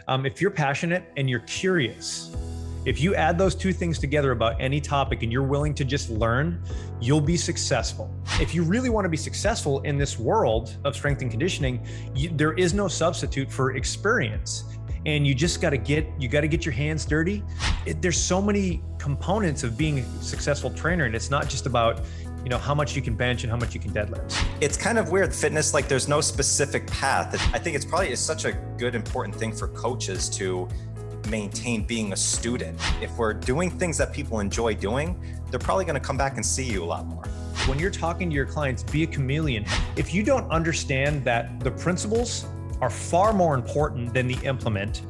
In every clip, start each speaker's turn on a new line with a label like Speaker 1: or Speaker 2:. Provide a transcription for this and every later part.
Speaker 1: If you're passionate and you're curious, if you add those two things together about any topic and you're willing to just learn, you'll be successful. If you really want to be successful in this world of strength and conditioning, there is no substitute for experience. And you just got to get your hands dirty. There's so many components of being a successful trainer, and it's not just about how much you can bench and how much you can deadlift.
Speaker 2: It's kind of weird, fitness, like there's no specific path. I think it's such a good, important thing for coaches to maintain being a student. If we're doing things that people enjoy doing, they're probably going to come back and see you a lot more.
Speaker 1: When you're talking to your clients, be a chameleon. If you don't understand that the principles are far more important than the implement,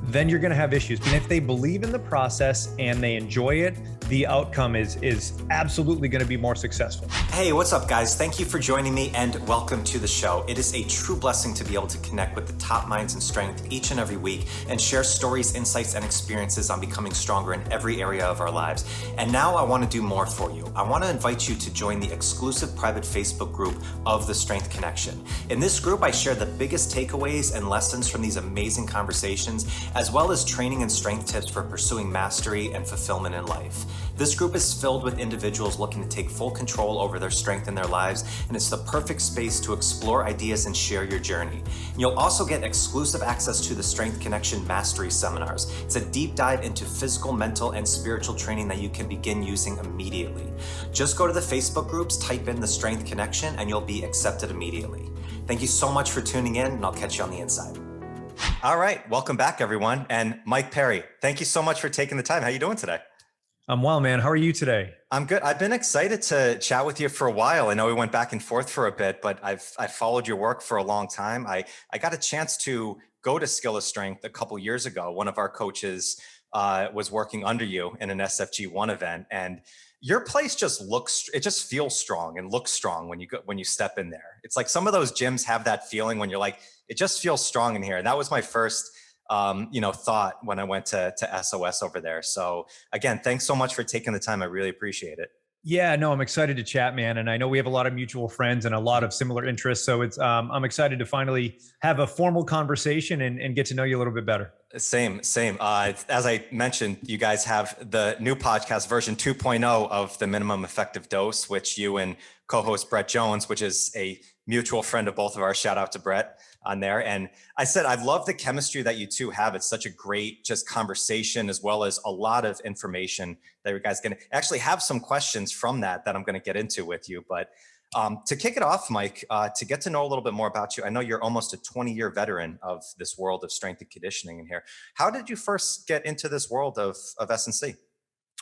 Speaker 1: then you're going to have issues. And if they believe in the process and they enjoy it, the outcome is absolutely going to be more successful.
Speaker 2: Hey, what's up, guys? Thank you for joining me and welcome to the show. It is a true blessing to be able to connect with the top minds in strength each and every week and share stories, insights, and experiences on becoming stronger in every area of our lives. And now I want to do more for you. I want to invite you to join the exclusive private Facebook group of the Strength Connection. In this group, I share the biggest takeaways and lessons from these amazing conversations, as well as training and strength tips for pursuing mastery and fulfillment in life. This group is filled with individuals looking to take full control over their strength in their lives, and it's the perfect space to explore ideas and share your journey. You'll also get exclusive access to the Strength Connection Mastery Seminars. It's a deep dive into physical, mental, and spiritual training that you can begin using immediately. Just go to the Facebook groups, type in the Strength Connection, and you'll be accepted immediately. Thank you so much for tuning in, and I'll catch you on the inside. All right, welcome back, everyone. And Mike Perry, thank you so much for taking the time. How are you doing today?
Speaker 1: I'm well, man. How are you today?
Speaker 2: I'm good. I've been excited to chat with you for a while. I know we went back and forth for a bit, but I've followed your work for a long time. I got a chance to go to Skill of Strenght a couple years ago. One of our coaches was working under you in an SFG1 event, and your place just feels strong and looks strong when you step in there. It's like some of those gyms have that feeling when you're like, it just feels strong in here. And that was my first thought when I went to SOS over there. So again, thanks so much for taking the time. I really appreciate it.
Speaker 1: Yeah, no, I'm excited to chat, man. And I know we have a lot of mutual friends and a lot of similar interests. So I'm excited to finally have a formal conversation and get to know you a little bit better.
Speaker 2: Same. As I mentioned, you guys have the new podcast version 2.0 of the minimum effective dose, which you and co-host Brett Jones, which is a mutual friend of both of ours, shout out to Brett on there. And I said, I love the chemistry that you two have. It's such a great just conversation, as well as a lot of information that you guys can actually have some questions from that I'm going to get into with you. But to kick it off, Mike, to get to know a little bit more about you, I know you're almost a 20-year veteran of this world of strength and conditioning in here. How did you first get into this world of S&C?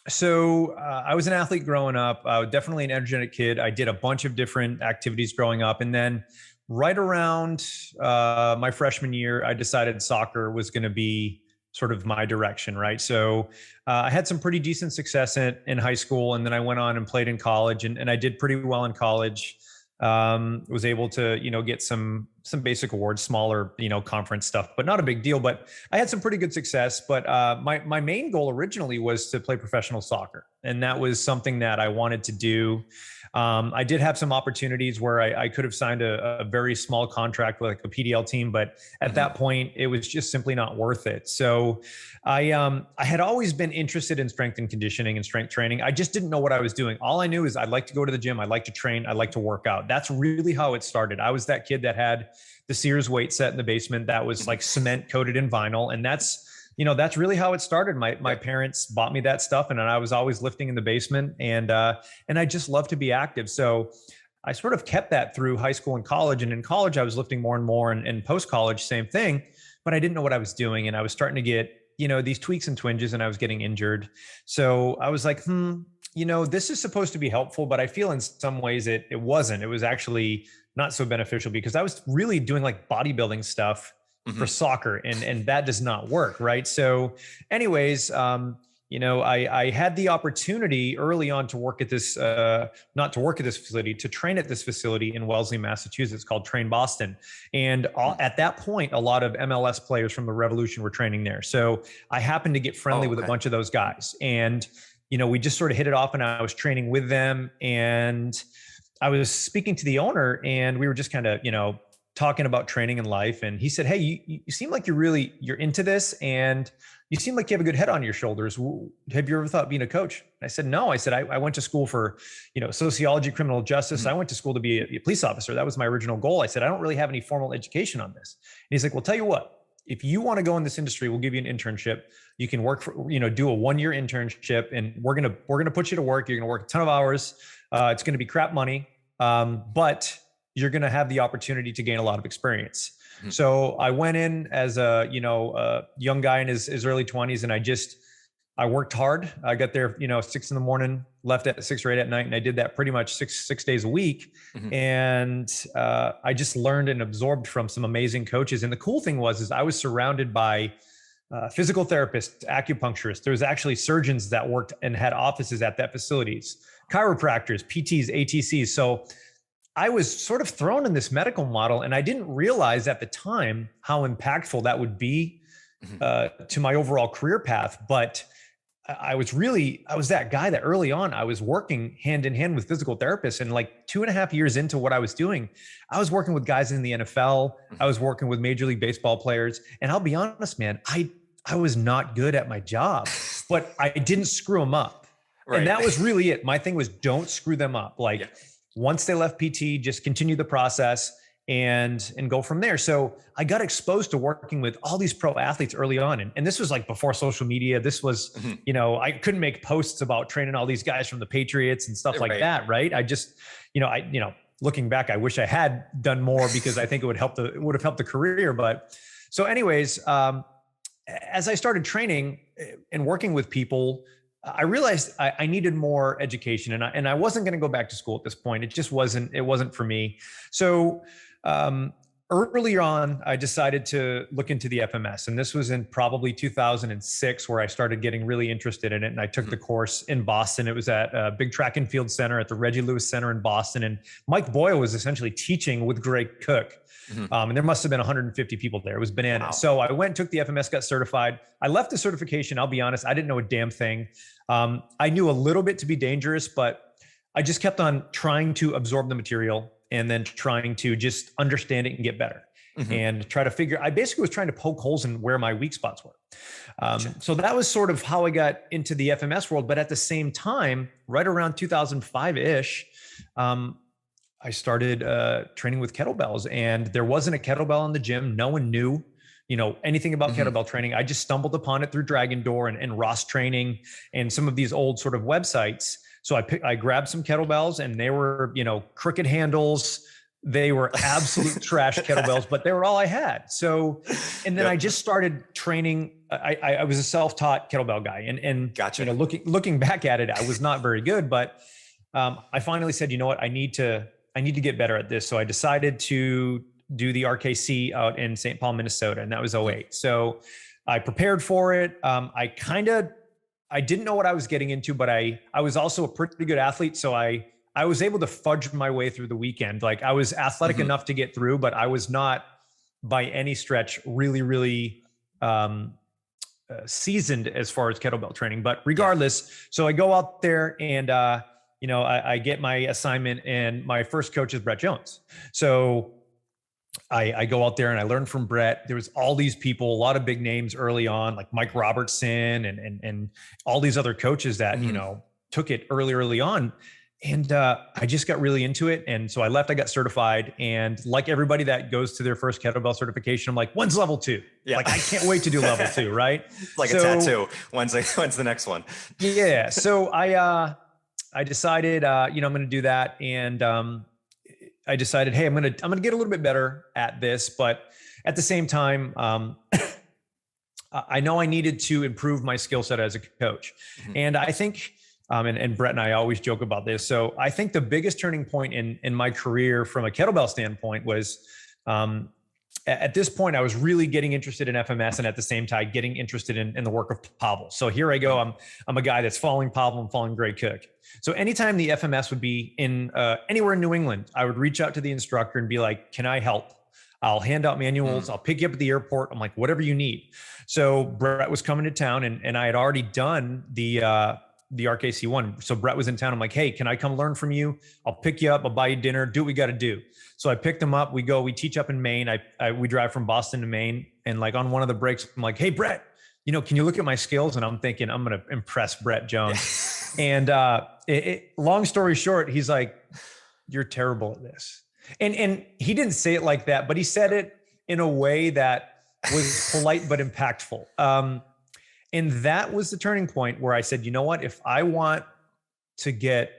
Speaker 1: So I was an athlete growing up. I was definitely an energetic kid. I did a bunch of different activities growing up. And then right around my freshman year, I decided soccer was going to be sort of my direction, right? So I had some pretty decent success in high school, and then I went on and played in college, and I did pretty well in college. Was able to, get some basic awards, smaller, conference stuff, but not a big deal. But I had some pretty good success. But my main goal originally was to play professional soccer. And that was something that I wanted to do. I did have some opportunities where I could have signed a very small contract with like a PDL team, but at that point it was just simply not worth it. So I had always been interested in strength and conditioning and strength training. I just didn't know what I was doing. All I knew is I'd like to go to the gym. I'd like to train. I'd like to work out. That's really how it started. I was that kid that had the Sears weight set in the basement that was like cement coated in vinyl. And that's really how it started. My parents bought me that stuff, and I was always lifting in the basement, and I just love to be active. So I sort of kept that through high school and college. And in college, I was lifting more and more, and post-college, same thing, but I didn't know what I was doing. And I was starting to get, these tweaks and twinges, and I was getting injured. So I was like, this is supposed to be helpful, but I feel in some ways it wasn't. It was actually not so beneficial because I was really doing like bodybuilding stuff for soccer, and that does not work. Right. So anyways, I had the opportunity early on to work at this, not to work at this facility, to train at this facility in Wellesley, Massachusetts called Train Boston. And at that point, a lot of MLS players from the Revolution were training there. So I happened to get friendly with a bunch of those guys, and, we just sort of hit it off, and I was training with them, and I was speaking to the owner, and we were just kind of, talking about training and life. And he said, hey, you seem like you're into this, and you seem like you have a good head on your shoulders. Have you ever thought being a coach? And I said, no. I said, I went to school for, sociology, criminal justice. I went to school to be a police officer. That was my original goal. I said, I don't really have any formal education on this. And he's like, well, tell you what, if you want to go in this industry, we'll give you an internship. You can work for, do a 1-year internship, and we're going to put you to work. You're going to work a ton of hours. It's going to be crap money. But you're going to have the opportunity to gain a lot of experience. Mm-hmm. So I went in as a young guy in his early 20s, and I worked hard. I got there, 6 a.m, left at 6 or 8 at night. And I did that pretty much six days a week. Mm-hmm. And I just learned and absorbed from some amazing coaches. And the cool thing was I was surrounded by physical therapists, acupuncturists. There was actually surgeons that worked and had offices at that facilities, chiropractors, PTs, ATCs. So I was sort of thrown in this medical model, and I didn't realize at the time how impactful that would be to my overall career path. But I was that guy that early on I was working hand in hand with physical therapists, and like 2.5 years into what I was doing, I was working with guys in the NFL. I was working with Major League Baseball players. And I'll be honest, man, I was not good at my job, but I didn't screw them up. Right. And that was really it. My thing was, don't screw them up. Once they left PT, just continue the process and go from there. So I got exposed to working with all these pro athletes early on. And this was like before social media. This was, I couldn't make posts about training all these guys from the Patriots and stuff like that. Right. I just, looking back, I wish I had done more, because I think it would have helped the career. But so anyways, as I started training and working with people, I realized I needed more education, and I wasn't going to go back to school at this point. It just wasn't for me. So earlier on, I decided to look into the FMS, and this was in probably 2006 where I started getting really interested in it. And I took the course in Boston. It was at a big track and field center at the Reggie Lewis Center in Boston. And Mike Boyle was essentially teaching with Greg Cook. And there must have been 150 people there. It was bananas. Wow. So I went, took the FMS, got certified. I left the certification. I'll be honest, I didn't know a damn thing. I knew a little bit to be dangerous, but I just kept on trying to absorb the material and then trying to just understand it and get better and try to figure. I basically was trying to poke holes in where my weak spots were. So that was sort of how I got into the FMS world. But at the same time, right around 2005-ish, I started training with kettlebells, and there wasn't a kettlebell in the gym. No one knew, anything about kettlebell training. I just stumbled upon it through Dragon Door and Ross Training and some of these old sort of websites. So I grabbed some kettlebells, and they were, crooked handles. They were absolute trash kettlebells, but they were all I had. So, and then I just started training. I was a self-taught kettlebell guy, and
Speaker 2: gotcha.
Speaker 1: Looking back at it, I was not very good, but I finally said, you know what, I need to get better at this. So I decided to do the RKC out in St. Paul, Minnesota, and that was 2008. So I prepared for it. I didn't know what I was getting into, but I was also a pretty good athlete. So I was able to fudge my way through the weekend. Like, I was athletic enough to get through, but I was not by any stretch really, really seasoned as far as kettlebell training. But regardless, so I go out there and, I get my assignment, and my first coach is Brett Jones. So I go out there and I learn from Brett. There was all these people, a lot of big names early on, like Mike Robertson and all these other coaches that, took it early on. And I just got really into it. And so I left, I got certified. And like everybody that goes to their first kettlebell certification, I'm like, when's level 2? Yeah. Like, I can't wait to do level 2, right?
Speaker 2: Like a tattoo. When's the next one?
Speaker 1: Yeah. So I decided, I'm going to do that. And I decided, hey, I'm going to get a little bit better at this. But at the same time, I know I needed to improve my skill set as a coach. And I think, and Brett and I always joke about this. So I think the biggest turning point in my career from a kettlebell standpoint was, at this point, I was really getting interested in FMS, and at the same time, getting interested in the work of Pavel. So here I go. I'm a guy that's following Pavel and following Greg Cook. So anytime the FMS would be in anywhere in New England, I would reach out to the instructor and be like, can I help? I'll hand out manuals. I'll pick you up at the airport. I'm like, whatever you need. So Brett was coming to town, and I had already done the the RKC1. So Brett was in town. I'm like, hey, can I come learn from you? I'll pick you up. I'll buy you dinner. Do what we got to do. So I picked him up. We teach up in Maine. We drive from Boston to Maine. And like on one of the breaks, I'm like, hey, Brett, can you look at my skills? And I'm thinking, I'm going to impress Brett Jones. And long story short, he's like, you're terrible at this. And he didn't say it like that, but he said it in a way that was polite but impactful. And that was the turning point where I said, you know what, if I want to get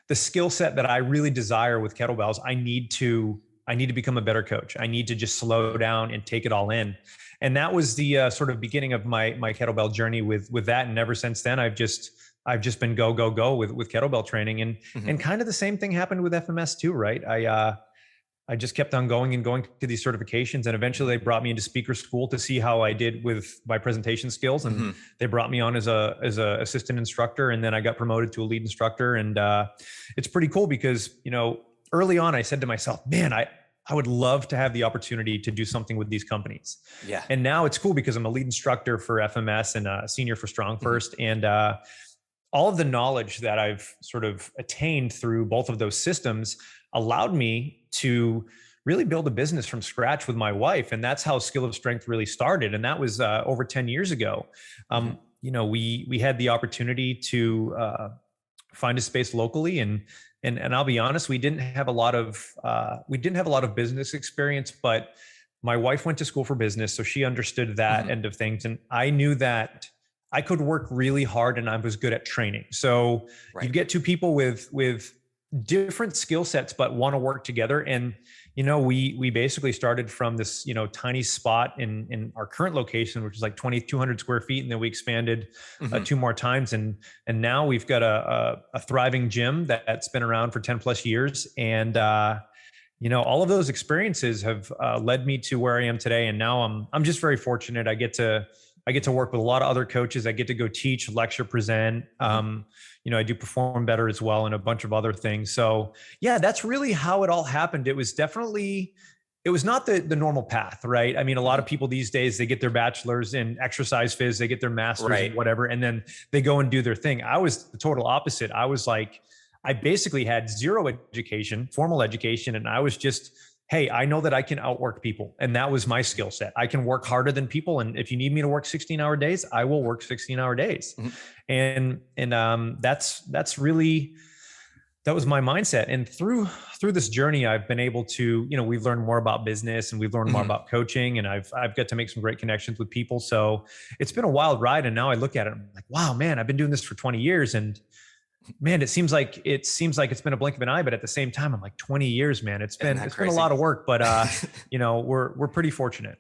Speaker 1: the skill set that I really desire with kettlebells, I need to become a better coach. I need to just slow down and take it all in. And that was the sort of beginning of my kettlebell journey with that. And ever since then, I've just been go with kettlebell training. And kind of the same thing happened with FMS too, right? I just kept on going to these certifications, and eventually they brought me into speaker school to see how I did with my presentation skills. And they brought me on as a assistant instructor. And then I got promoted to a lead instructor. And it's pretty cool because, early on I said to myself, man, I would love to have the opportunity to do something with these companies. Yeah. And now it's cool because I'm a lead instructor for FMS and a senior for StrongFirst. And all of the knowledge that I've sort of attained through both of those systems allowed me to really build a business from scratch with my wife. And that's how Skill of Strenght really started. And that was over 10 years ago. We had the opportunity to find a space locally, and I'll be honest, we didn't have a lot of business experience, but my wife went to school for business, so she understood that end of things. And I knew that I could work really hard and I was good at training. So you get two people with different skill sets, but want to work together. And, we basically started from this, tiny spot in our current location, which is like 2,200 square feet. And then we expanded 2 more times. And now we've got a thriving gym that's been around for 10 plus years. And, all of those experiences have led me to where I am today. And now I'm just very fortunate. I get to work with a lot of other coaches. I get to go teach, lecture, present. I do perform better as well, and a bunch of other things. So yeah, that's really how it all happened. It was not the normal path, right? I mean, a lot of people these days, they get their bachelor's in exercise phys, they get their master's in whatever, and then they go and do their thing. I was the total opposite. I was like, I basically had zero education, formal education. And I was just, hey, I know that I can outwork people. And that was my skill set. I can work harder than people. And if you need me to work 16-hour days, I will work 16-hour days. And that's really, that was my mindset. And through this journey, I've been able to, we've learned more about business, and we've learned more about coaching, and I've got to make some great connections with people. So it's been a wild ride. And now I look at it, I'm like, wow, man, I've been doing this for 20 years. And man, it seems like it's been a blink of an eye, but at the same time, I'm like 20 years, man. It's been a lot of work, but we're pretty fortunate.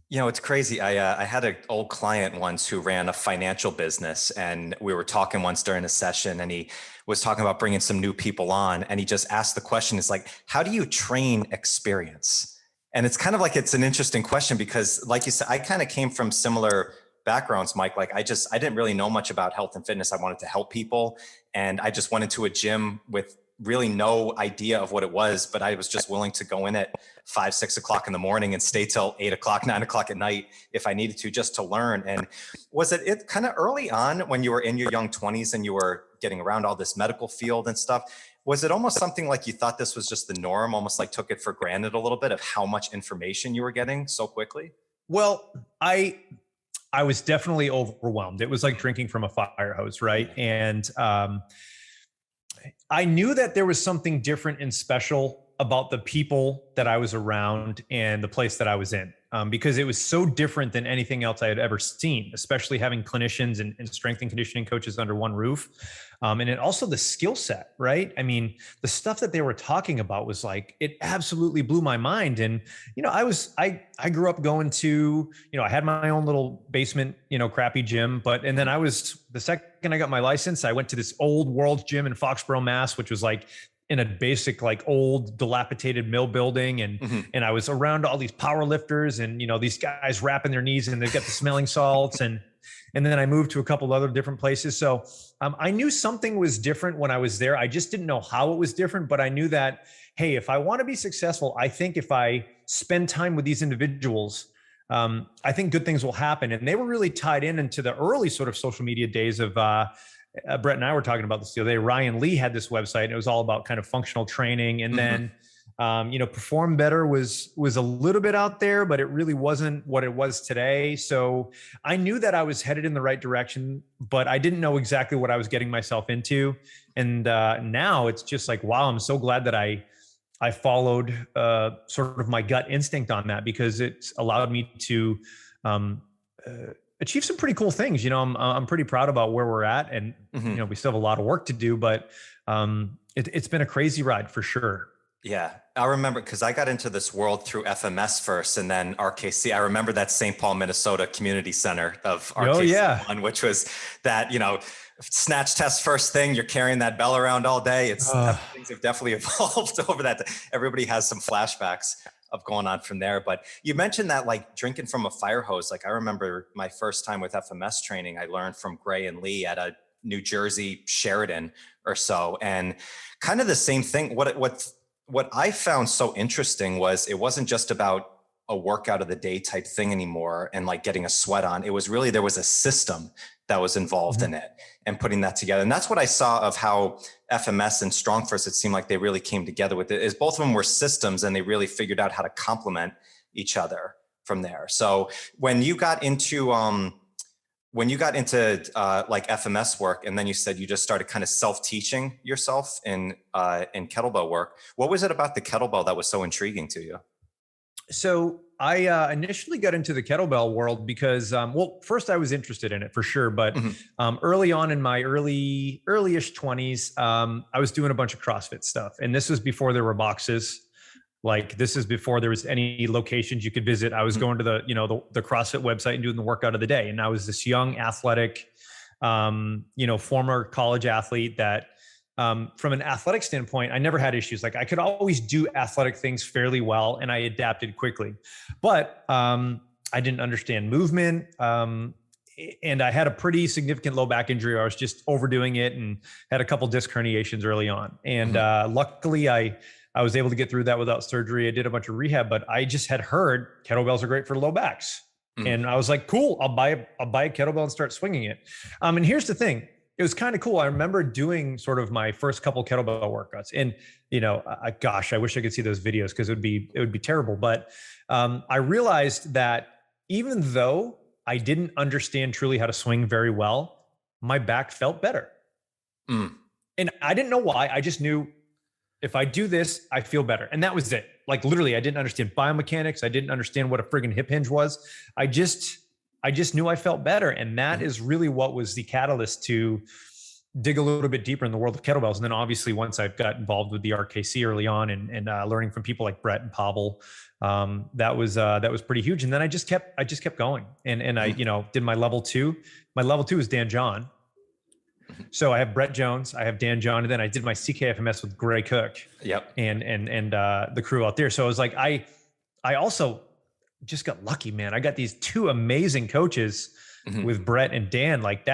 Speaker 2: It's crazy. I had an old client once who ran a financial business, and we were talking once during a session, and he was talking about bringing some new people on, and he just asked the question, it's like, how do you train experience? And it's kind of like, it's an interesting question because, like you said, I kind of came from similar backgrounds, Mike. Like I didn't really know much about health and fitness. I wanted to help people. And I just went into a gym with really no idea of what it was, but I was just willing to go in at 5, 6 o'clock in the morning and stay till 8 o'clock, 9 o'clock at night if I needed to, just to learn. And was it kind of early on when you were in your young 20s and you were getting around all this medical field and stuff? Was it almost something like you thought this was just the norm, almost like took it for granted a little bit of how much information you were getting so quickly?
Speaker 1: Well, I was definitely overwhelmed. It was like drinking from a fire hose, right? And I knew that there was something different and special about the people that I was around and the place that I was in, because it was so different than anything else I had ever seen, especially having clinicians and strength and conditioning coaches under one roof. And it also the skill set, right? I mean, the stuff that they were talking about was like, it absolutely blew my mind. And, I grew up going to, I had my own little basement, crappy gym, and then the second I got my license, I went to this old World Gym in Foxborough, Mass, which was like in a basic, like old dilapidated mill building. And I was around all these power lifters and, these guys wrapping their knees, and they've got the smelling salts. And then I moved to a couple other different places. So I knew something was different when I was there. I just didn't know how it was different, but I knew that, hey, if I want to be successful, I think if I spend time with these individuals, I think good things will happen. And they were really tied into the early sort of social media days of Brett and I were talking about this the other day. Ryan Lee had this website, and it was all about kind of functional training. And then, Perform Better was a little bit out there, but it really wasn't what it was today. So I knew that I was headed in the right direction, but I didn't know exactly what I was getting myself into. And now it's just like, wow, I'm so glad that I followed sort of my gut instinct on that, because it's allowed me to achieve some pretty cool things. I'm pretty proud about where we're at, and we still have a lot of work to do, but it's been a crazy ride for sure.
Speaker 2: Yeah, I remember, because I got into this world through FMS first and then RKC. I remember that St. Paul, Minnesota Community Center of RKC1, which was that, snatch test first thing. You're carrying that bell around all day. Things have definitely evolved over that. Everybody has some flashbacks of going on from there. But you mentioned that, like, drinking from a fire hose. Like, I remember my first time with FMS training, I learned from Gray and Lee at a New Jersey Sheridan or so. And kind of the same thing. What I found so interesting was it wasn't just about a workout of the day type thing anymore and like getting a sweat on. It was really, there was a system that was involved in it and putting that together. And that's what I saw of how FMS and StrongFirst, it seemed like they really came together with it, is both of them were systems and they really figured out how to complement each other from there. So when you got into like FMS work, and then you said you just started kind of self-teaching yourself in kettlebell work, what was it about the kettlebell that was so intriguing to you?
Speaker 1: So I initially got into the kettlebell world because, first I was interested in it for sure, but early on in my early-ish 20s, I was doing a bunch of CrossFit stuff, and this was before there were boxes. Like, this is before there was any locations you could visit. I was going to the CrossFit website and doing the workout of the day. And I was this young athletic, former college athlete that, from an athletic standpoint, I never had issues. Like, I could always do athletic things fairly well, and I adapted quickly, but I didn't understand movement. And I had a pretty significant low back injury. I was just overdoing it and had a couple disc herniations early on. And luckily I was able to get through that without surgery. I did a bunch of rehab, but I just had heard kettlebells are great for low backs. And I was like, cool, I'll buy a kettlebell and start swinging it. And here's the thing. It was kind of cool. I remember doing sort of my first couple kettlebell workouts, and, I wish I could see those videos, because it would be terrible. But I realized that even though I didn't understand truly how to swing very well, my back felt better. And I didn't know why. I just knew, if I do this, I feel better. And that was it. Like, literally, I didn't understand biomechanics. I didn't understand what a friggin' hip hinge was. I just knew I felt better. And that is really what was the catalyst to dig a little bit deeper in the world of kettlebells. And then obviously, once I got involved with the RKC early on and learning from people like Brett and Pavel, that was pretty huge. And then I just kept going. And I, did my level 2. My level 2 is Dan John. So I have Brett Jones, I have Dan John, and then I did my CKFMS with Gray Cook. Yep. And the crew out there. So I was like, I also just got lucky, man. I got these 2 amazing coaches with Brett and Dan. Like,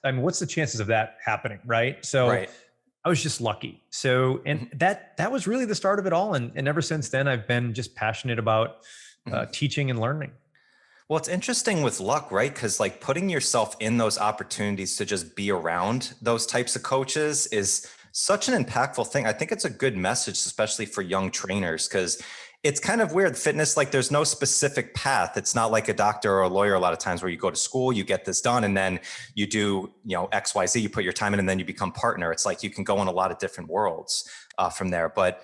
Speaker 1: what's the chances of that happening? Right. So I was just lucky. So, and that was really the start of it all. And ever since then, I've been just passionate about teaching and learning.
Speaker 2: Well, it's interesting with luck, right? Because, like, putting yourself in those opportunities to just be around those types of coaches is such an impactful thing. I think it's a good message, especially for young trainers, because it's kind of weird. Fitness, like, there's no specific path. It's not like a doctor or a lawyer a lot of times where you go to school, you get this done, and then you do, X, Y, Z, you put your time in, and then you become partner. It's like you can go in a lot of different worlds from there. But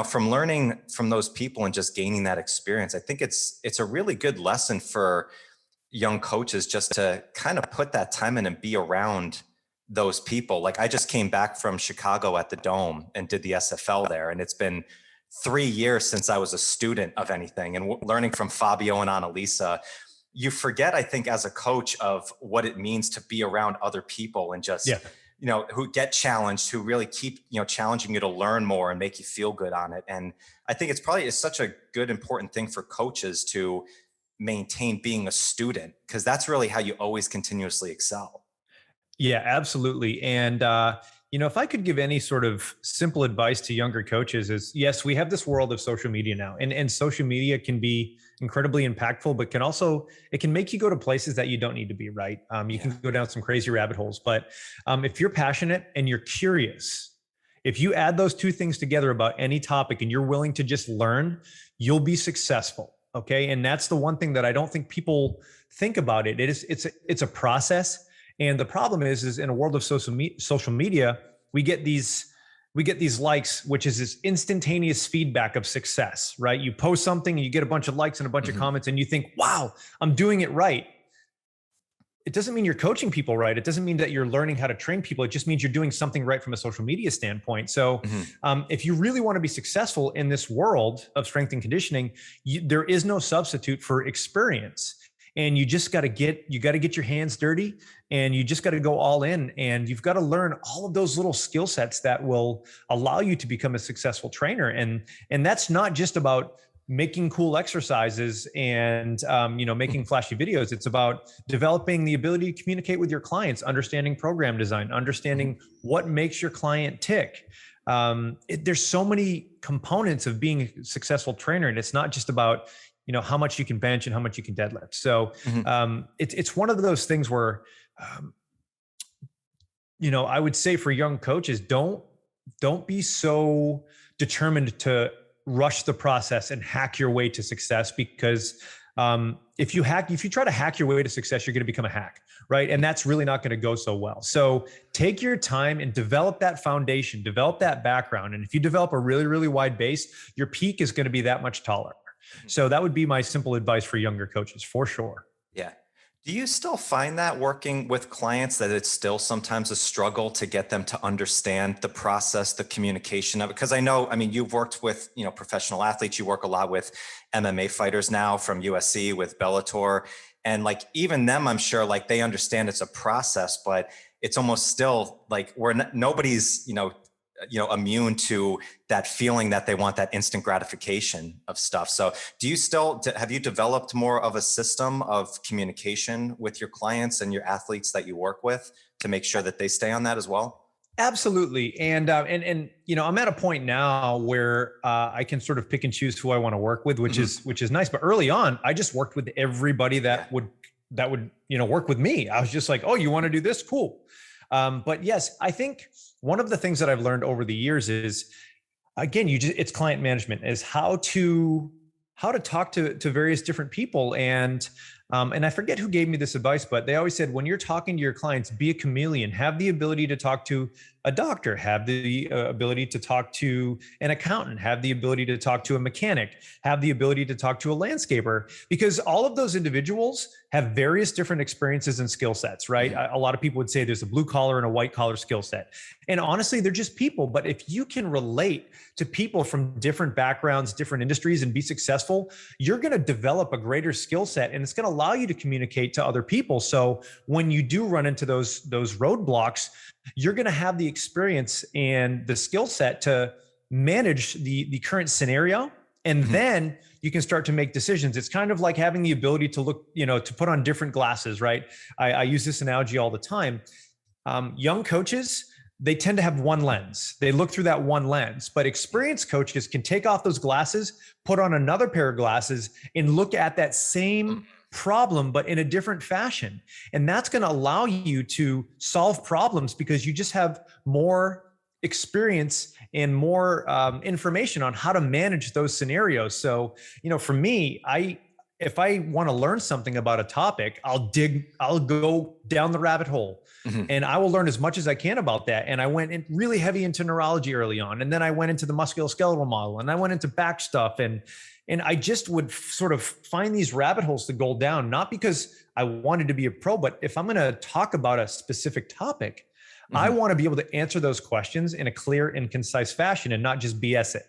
Speaker 2: from learning from those people and just gaining that experience, I think it's a really good lesson for young coaches just to kind of put that time in and be around those people. Like, I just came back from Chicago at the Dome and did the SFL there. And it's been 3 years since I was a student of anything, and learning from Fabio and Annalisa. You forget, I think, as a coach, of what it means to be around other people and just, who get challenged, who really keep, challenging you to learn more and make you feel good on it. And I think it's such a good, important thing for coaches to maintain being a student, because that's really how you always continuously excel.
Speaker 1: Yeah, absolutely. And, if I could give any sort of simple advice to younger coaches is, yes, we have this world of social media now, and social media can be incredibly impactful, but it can make you go to places that you don't need to be, right? You can go down some crazy rabbit holes, but if you're passionate and you're curious, if you add those two things together about any topic and you're willing to just learn, you'll be successful. Okay. And that's the one thing that I don't think people think about it. It's a process. And the problem is in a world of social media, we get these likes, which is this instantaneous feedback of success, right? You post something and you get a bunch of likes and a bunch of comments and you think, wow, I'm doing it right. It doesn't mean you're coaching people right. It doesn't mean that you're learning how to train people. It just means you're doing something right from a social media standpoint. So if you really want to be successful in this world of strength and conditioning, there is no substitute for experience. And you just got to get your hands dirty, and you just got to go all in, and you've got to learn all of those little skill sets that will allow you to become a successful trainer. And that's not just about making cool exercises and making flashy videos. It's about developing the ability to communicate with your clients, understanding program design, understanding what makes your client tick. There's so many components of being a successful trainer, and it's not just about how much you can bench and how much you can deadlift. So it's one of those things where I would say for young coaches, don't be so determined to rush the process and hack your way to success, because if you try to hack your way to success, you're going to become a hack, right? And that's really not going to go so well. So take your time and develop that foundation, develop that background. And if you develop a really, really wide base, your peak is going to be that much taller. So that would be my simple advice for younger coaches, for sure.
Speaker 2: Yeah. Do you still find that working with clients that it's still sometimes a struggle to get them to understand the process, the communication of it? Because you've worked with, professional athletes. You work a lot with MMA fighters now from USC, with Bellator. And even them, I'm sure they understand it's a process, but it's almost still nobody's, immune to that feeling that they want that instant gratification of stuff. So have you developed more of a system of communication with your clients and your athletes that you work with to make sure that they stay on that as well?
Speaker 1: Absolutely. And I'm at a point now where I can sort of pick and choose who I want to work with, which is nice. But early on, I just worked with everybody that would work with me. I was just like, oh, you want to do this? Cool. But yes, I think one of the things that I've learned over the years is, again, it's client management, is how to talk to various different people. And I forget who gave me this advice, but they always said, when you're talking to your clients, be a chameleon, have the ability to talk to a doctor, have the ability to talk to an accountant, have the ability to talk to a mechanic, have the ability to talk to a landscaper, because all of those individuals have various different experiences and skill sets, right? A lot of people would say there's a blue collar and a white collar skill set. And honestly, they're just people. But if you can relate to people from different backgrounds, different industries, and be successful, you're going to develop a greater skill set, and it's going to allow you to communicate to other people. So when you do run into those roadblocks, you're going to have the experience and the skill set to manage the current scenario. And then you can start to make decisions. It's kind of like having the ability to look, to put on different glasses, right? I use this analogy all the time. Young coaches, they tend to have one lens. They look through that one lens, but experienced coaches can take off those glasses, put on another pair of glasses, and look at that same problem, but in a different fashion. And that's going to allow you to solve problems because you just have more experience and more information on how to manage those scenarios. So, for me, if I want to learn something about a topic, I'll go down the rabbit hole and I will learn as much as I can about that. And I went in really heavy into neurology early on. And then I went into the musculoskeletal model, and I went into back stuff. And I just would sort of find these rabbit holes to go down, not because I wanted to be a pro, but if I'm going to talk about a specific topic, I want to be able to answer those questions in a clear and concise fashion and not just BS it.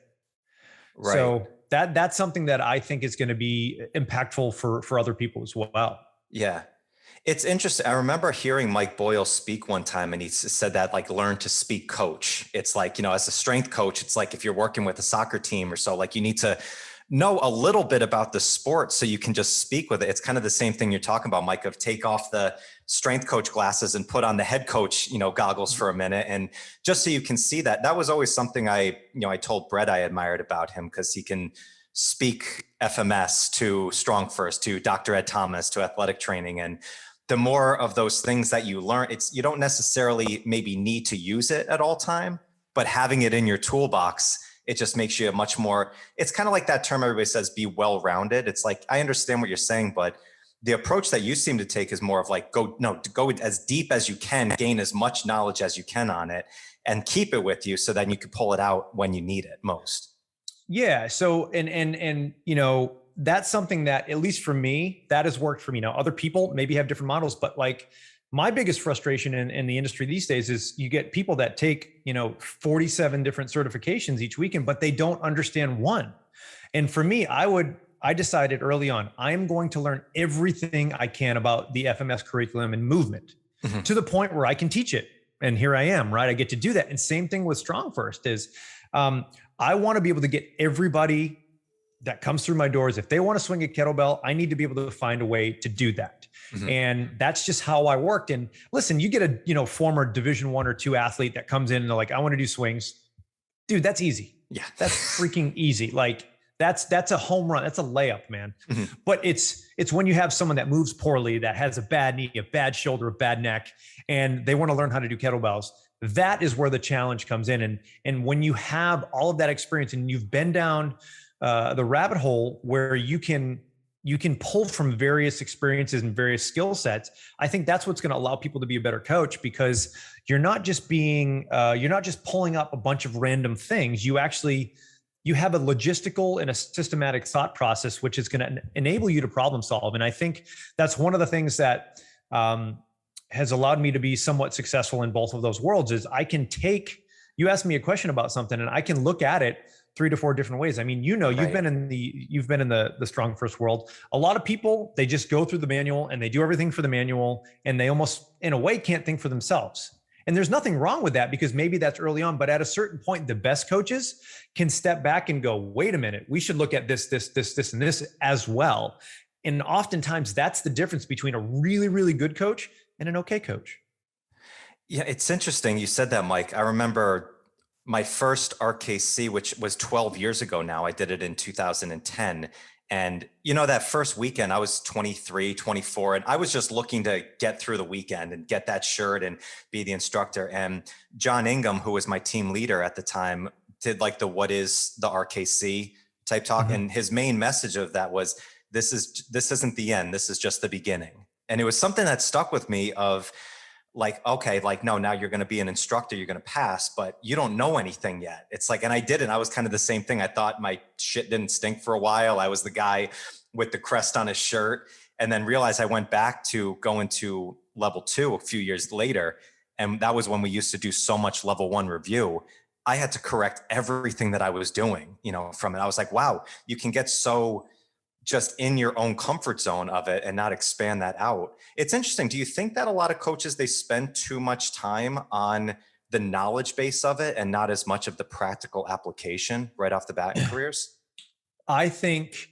Speaker 1: Right. So that's something that I think is going to be impactful for other people as well.
Speaker 2: Yeah. It's interesting. I remember hearing Mike Boyle speak one time, and he said that learn to speak coach. It's as a strength coach, it's like if you're working with a soccer team or so, you need to know a little bit about the sport so you can just speak with it. It's kind of the same thing you're talking about, Mike, of take off the strength coach glasses and put on the head coach, goggles for a minute. And just so you can see that. That was always something I told Brett I admired about him, because he can speak FMS to StrongFirst, to Dr. Ed Thomas, to athletic training. And the more of those things that you learn, you don't necessarily maybe need to use it at all time, but having it in your toolbox, it just makes you a much more, it's kind of like that term everybody says, be well-rounded. It's like, I understand what you're saying, but the approach that you seem to take is more of like, go as deep as you can, gain as much knowledge as you can on it, and keep it with you so that you can pull it out when you need it most.
Speaker 1: Yeah. So, and that's something that, at least for me, that has worked for me. Now, other people maybe have different models, but like my biggest frustration in the industry these days is you get people that take, 47 different certifications each weekend, but they don't understand one. And for me, I decided early on, I'm going to learn everything I can about the FMS curriculum and movement to the point where I can teach it. And here I am, right? I get to do that. And same thing with StrongFirst is, I want to be able to get everybody that comes through my doors. If they want to swing a kettlebell, I need to be able to find a way to do that. And that's just how I worked. And listen, you get a, former Division 1 or 2 athlete that comes in and they're like, I want to do swings. Dude, that's easy.
Speaker 2: Yeah.
Speaker 1: That's freaking easy. Like that's a home run. That's a layup, man. But it's when you have someone that moves poorly, that has a bad knee, a bad shoulder, a bad neck, and they want to learn how to do kettlebells. That is where the challenge comes in. And when you have all of that experience and you've been down the rabbit hole where you can pull from various experiences and various skill sets, I think that's what's going to allow people to be a better coach, because you're not just pulling up a bunch of random things. You have a logistical and a systematic thought process, which is going to enable you to problem solve. And I think that's one of the things that has allowed me to be somewhat successful in both of those worlds. Is you ask me a question about something and I can look at it 3 to 4 different ways. I mean, right. You've been in the StrongFirst world. A lot of people, they just go through the manual and they do everything for the manual, and they almost in a way can't think for themselves. And there's nothing wrong with that, because maybe that's early on, but at a certain point, the best coaches can step back and go, wait a minute, we should look at this, and this as well. And oftentimes that's the difference between a really, really good coach and an okay coach.
Speaker 2: Yeah, it's interesting. You said that, Mike. I remember my first RKC, which was 12 years ago now. I did it in 2010. And, that first weekend, I was 23, 24, and I was just looking to get through the weekend and get that shirt and be the instructor. And John Ingham, who was my team leader at the time, did like the what is the RKC type talk. And his main message of that was, this isn't the end. This is just the beginning. And it was something that stuck with me of like, okay, like, no, now you're going to be an instructor, you're going to pass, but you don't know anything yet. It's like, and I didn't. I was kind of the same thing. I thought my shit didn't stink for a while. I was the guy with the crest on his shirt, and then realized I went back to going to level 2 a few years later. And that was when we used to do so much level 1 review. I had to correct everything that I was doing, from it. I was like, wow, you can get so just in your own comfort zone of it and not expand that out. It's interesting. Do you think that a lot of coaches, they spend too much time on the knowledge base of it and not as much of the practical application right off the bat in careers?
Speaker 1: I think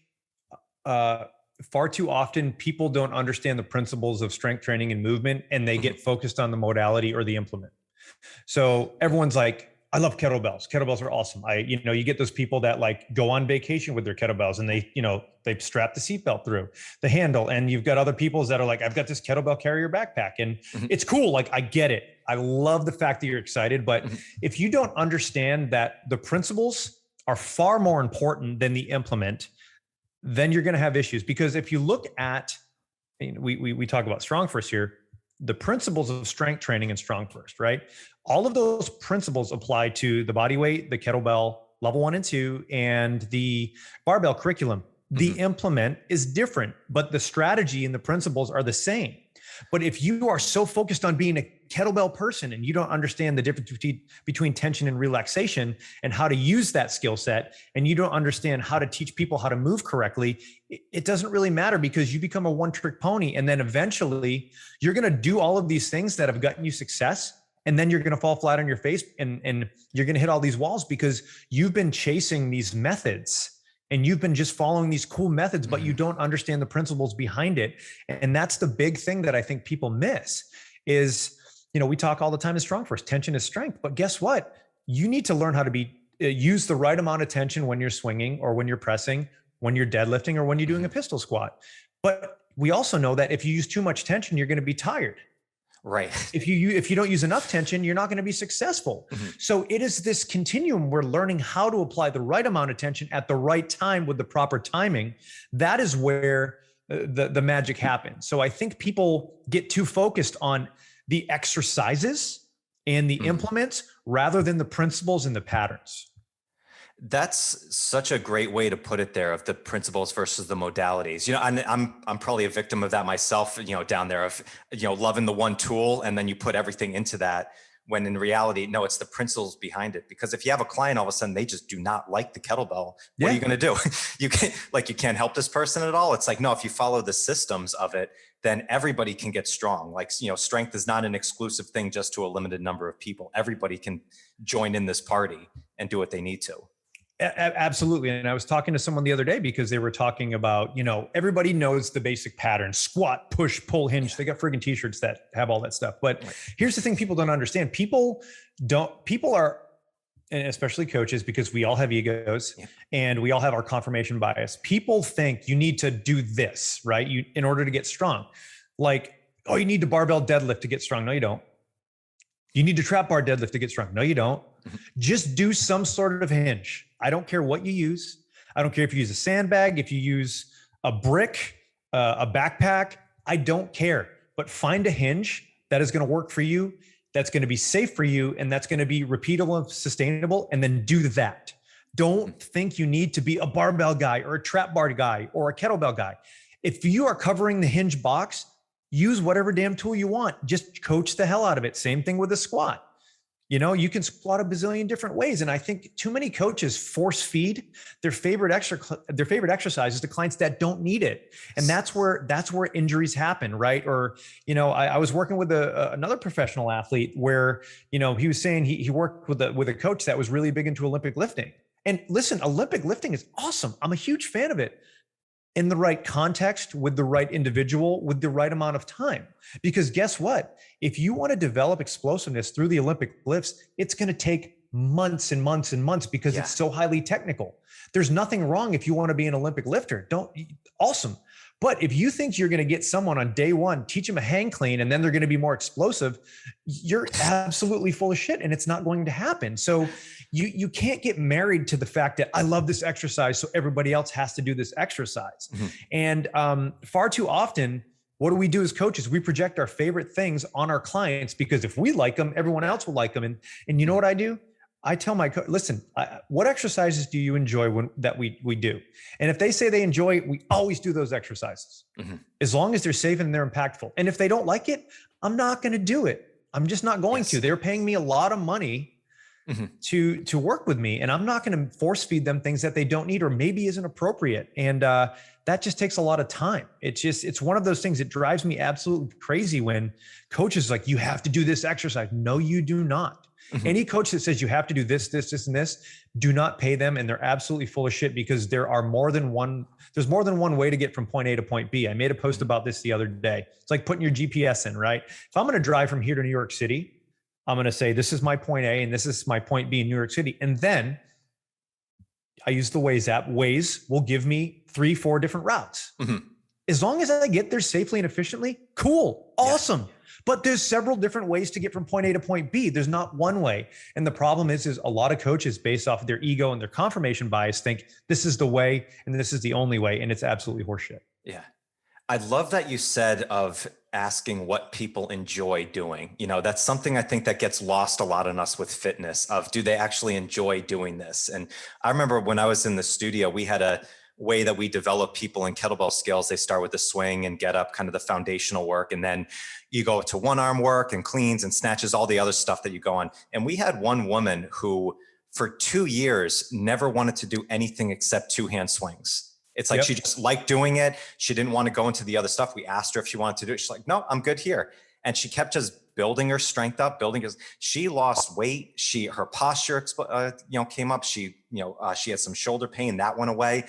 Speaker 1: far too often people don't understand the principles of strength training and movement, and they get focused on the modality or the implement. So everyone's like, I love kettlebells. Kettlebells are awesome. You get those people that like go on vacation with their kettlebells and they strap the seatbelt through the handle. And you've got other people that are like, I've got this kettlebell carrier backpack, and it's cool. Like, I get it. I love the fact that you're excited, but if you don't understand that the principles are far more important than the implement, then you're going to have issues. Because if you look at, we talk about StrongFirst here, the principles of strength training and StrongFirst, right? All of those principles apply to the body weight, the kettlebell, level 1 and 2, and the barbell curriculum. The implement is different, but the strategy and the principles are the same. But if you are so focused on being a kettlebell person and you don't understand the difference between tension and relaxation and how to use that skill set, and you don't understand how to teach people how to move correctly, it doesn't really matter, because you become a one-trick pony. And then eventually you're going to do all of these things that have gotten you success, and then you're going to fall flat on your face and you're going to hit all these walls because you've been chasing these methods and you've been just following these cool methods, but you don't understand the principles behind it. And that's the big thing that I think people miss is, we talk all the time in StrongFirst, tension is strength, but guess what? You need to learn how to use the right amount of tension when you're swinging or when you're pressing, when you're deadlifting or when you're doing a pistol squat. But we also know that if you use too much tension, you're going to be tired.
Speaker 2: Right.
Speaker 1: If you don't use enough tension, you're not going to be successful. So it is this continuum. We're learning how to apply the right amount of tension at the right time with the proper timing. That is where the magic happens. So I think people get too focused on the exercises and the implements rather than the principles and the patterns.
Speaker 2: That's such a great way to put it there, of the principles versus the modalities. I'm probably a victim of that myself, down there of, loving the one tool and then you put everything into that, when in reality, no, it's the principles behind it. Because if you have a client, all of a sudden they just do not like the kettlebell, what are you going to do? You can't help this person at all. It's like, no, if you follow the systems of it, then everybody can get strong. Strength is not an exclusive thing just to a limited number of people. Everybody can join in this party and do what they need to.
Speaker 1: Absolutely. And I was talking to someone the other day because they were talking about, everybody knows the basic patterns: squat, push, pull, hinge. They got friggin' t-shirts that have all that stuff. But here's the thing people don't understand. People are, and especially coaches, because we all have egos and we all have our confirmation bias. People think you need to do this, right? In order to get strong. You need to barbell deadlift to get strong. No, you don't. You need to trap bar deadlift to get strong. No, you don't. Just do some sort of hinge. I don't care what you use. I don't care if you use a sandbag, if you use a brick, a backpack. I don't care. But find a hinge that is going to work for you, that's going to be safe for you, and that's going to be repeatable and sustainable, and then do that. Don't think you need to be a barbell guy or a trap bar guy or a kettlebell guy. If you are covering the hinge box, use whatever damn tool you want. Just coach the hell out of it. Same thing with a squat. You can squat a bazillion different ways. And I think too many coaches force feed their favorite exercises to clients that don't need it. And that's where injuries happen, right? Or, I was working with another professional athlete where, he was saying he worked with a coach that was really big into Olympic lifting. And listen, Olympic lifting is awesome. I'm a huge fan of it. In the right context, with the right individual, with the right amount of time. Because guess what? If you want to develop explosiveness through the Olympic lifts, it's going to take months and months and months because it's so highly technical. There's nothing wrong if you want to be an Olympic lifter. Awesome. But if you think you're going to get someone on day one, teach them a hang clean, and then they're going to be more explosive, you're absolutely full of shit, and it's not going to happen. So you can't get married to the fact that I love this exercise, so everybody else has to do this exercise. And far too often, what do we do as coaches? We project our favorite things on our clients because if we like them, everyone else will like them. And you know what I do? I tell my coach, listen, what exercises do you enjoy that we do? And if they say they enjoy it, we always do those exercises as long as they're safe and they're impactful. And if they don't like it, I'm not going to do it. I'm just not going to. They're paying me a lot of money to work with me. And I'm not going to force feed them things that they don't need or maybe isn't appropriate. And that just takes a lot of time. It's one of those things that drives me absolutely crazy when coaches are like, you have to do this exercise. No, you do not. Any coach that says you have to do this, this, this, and this, do not pay them. And they're absolutely full of shit because there's more than one way to get from point A to point B. I made a post about this the other day. It's like putting your GPS in, right? If I'm going to drive from here to New York City, I'm going to say, this is my point A and this is my point B in New York City. And then I use the Waze app. Waze will give me 3-4 different routes. As long as I get there safely and efficiently, cool, awesome. But there's several different ways to get from point A to point B. There's not one way. And the problem is a lot of coaches, based off of their ego and their confirmation bias, think this is the way and this is the only way. And it's absolutely horseshit.
Speaker 2: Yeah. I love that you said of asking what people enjoy doing. That's something I think that gets lost a lot in us with fitness, of do they actually enjoy doing this? And I remember when I was in the studio, we had a way that we develop people in kettlebell skills. They start with the swing and get up, kind of the foundational work. And then you go to one arm work and cleans and snatches, all the other stuff that you go on. And we had one woman who for 2 years never wanted to do anything except 2-hand swings. It's like she just liked doing it. She didn't want to go into the other stuff. We asked her if she wanted to do it. She's like, no, I'm good here. And she kept just building her strength up, she lost weight. Her posture, came up. She had some shoulder pain that went away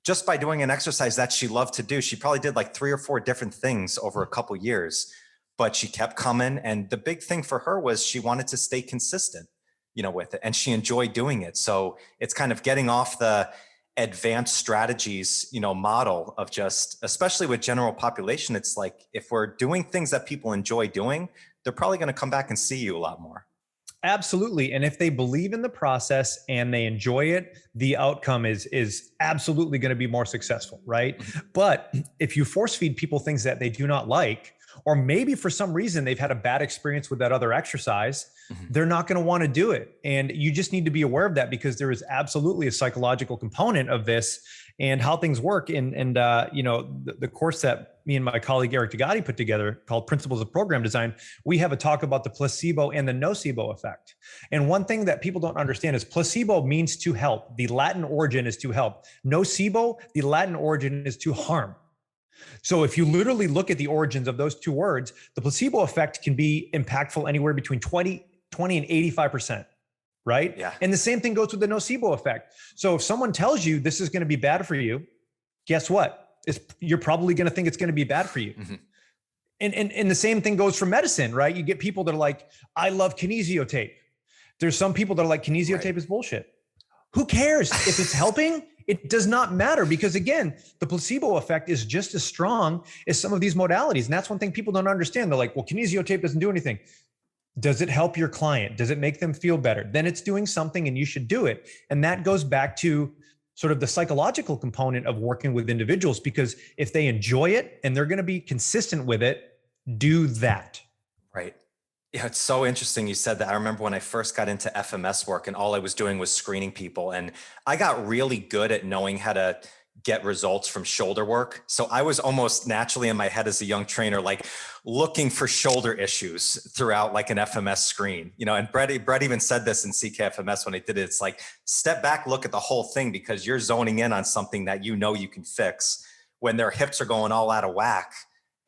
Speaker 2: just by doing an exercise that she loved to do. She probably did like 3 or 4 different things over a couple years, but she kept coming. And the big thing for her was she wanted to stay consistent, with it. And she enjoyed doing it. So it's kind of getting off the advanced strategies, model of just, especially with general population. It's like, if we're doing things that people enjoy doing, they're probably going to come back and see you a lot more.
Speaker 1: Absolutely. And if they believe in the process and they enjoy it, the outcome is absolutely going to be more successful, right? But if you force feed people things that they do not like, or maybe for some reason they've had a bad experience with that other exercise, they're not going to want to do it. And you just need to be aware of that, because there is absolutely a psychological component of this and how things work. And the course that me and my colleague Eric Degatti put together called Principles of Program Design, we have a talk about the placebo and the nocebo effect. And one thing that people don't understand is placebo means to help. The Latin origin is to help. Nocebo, the Latin origin is to harm. So if you literally look at the origins of those two words, the placebo effect can be impactful anywhere between 20 and 85%, right?
Speaker 2: Yeah.
Speaker 1: And the same thing goes with the nocebo effect. So if someone tells you this is going to be bad for you, guess what? You're probably going to think it's going to be bad for you. And the same thing goes for medicine, right? You get people that are like, I love kinesiotape. There's some people that are like, kinesiotape is bullshit. Who cares if it's helping? It does not matter, because again, the placebo effect is just as strong as some of these modalities. And that's one thing people don't understand. They're like, well, kinesiotape doesn't do anything. Does it help your client? Does it make them feel better? Then it's doing something and you should do it. And that goes back to sort of the psychological component of working with individuals, because if they enjoy it and they're going to be consistent with it, do that.
Speaker 2: Right. Yeah, it's so interesting you said that. I remember when I first got into FMS work and all I was doing was screening people, and I got really good at knowing how to get results from shoulder work. So I was almost naturally in my head as a young trainer, like looking for shoulder issues throughout like an FMS screen, and Brett even said this in CKFMS when I did it. It's like, step back, look at the whole thing, because you're zoning in on something that you can fix when their hips are going all out of whack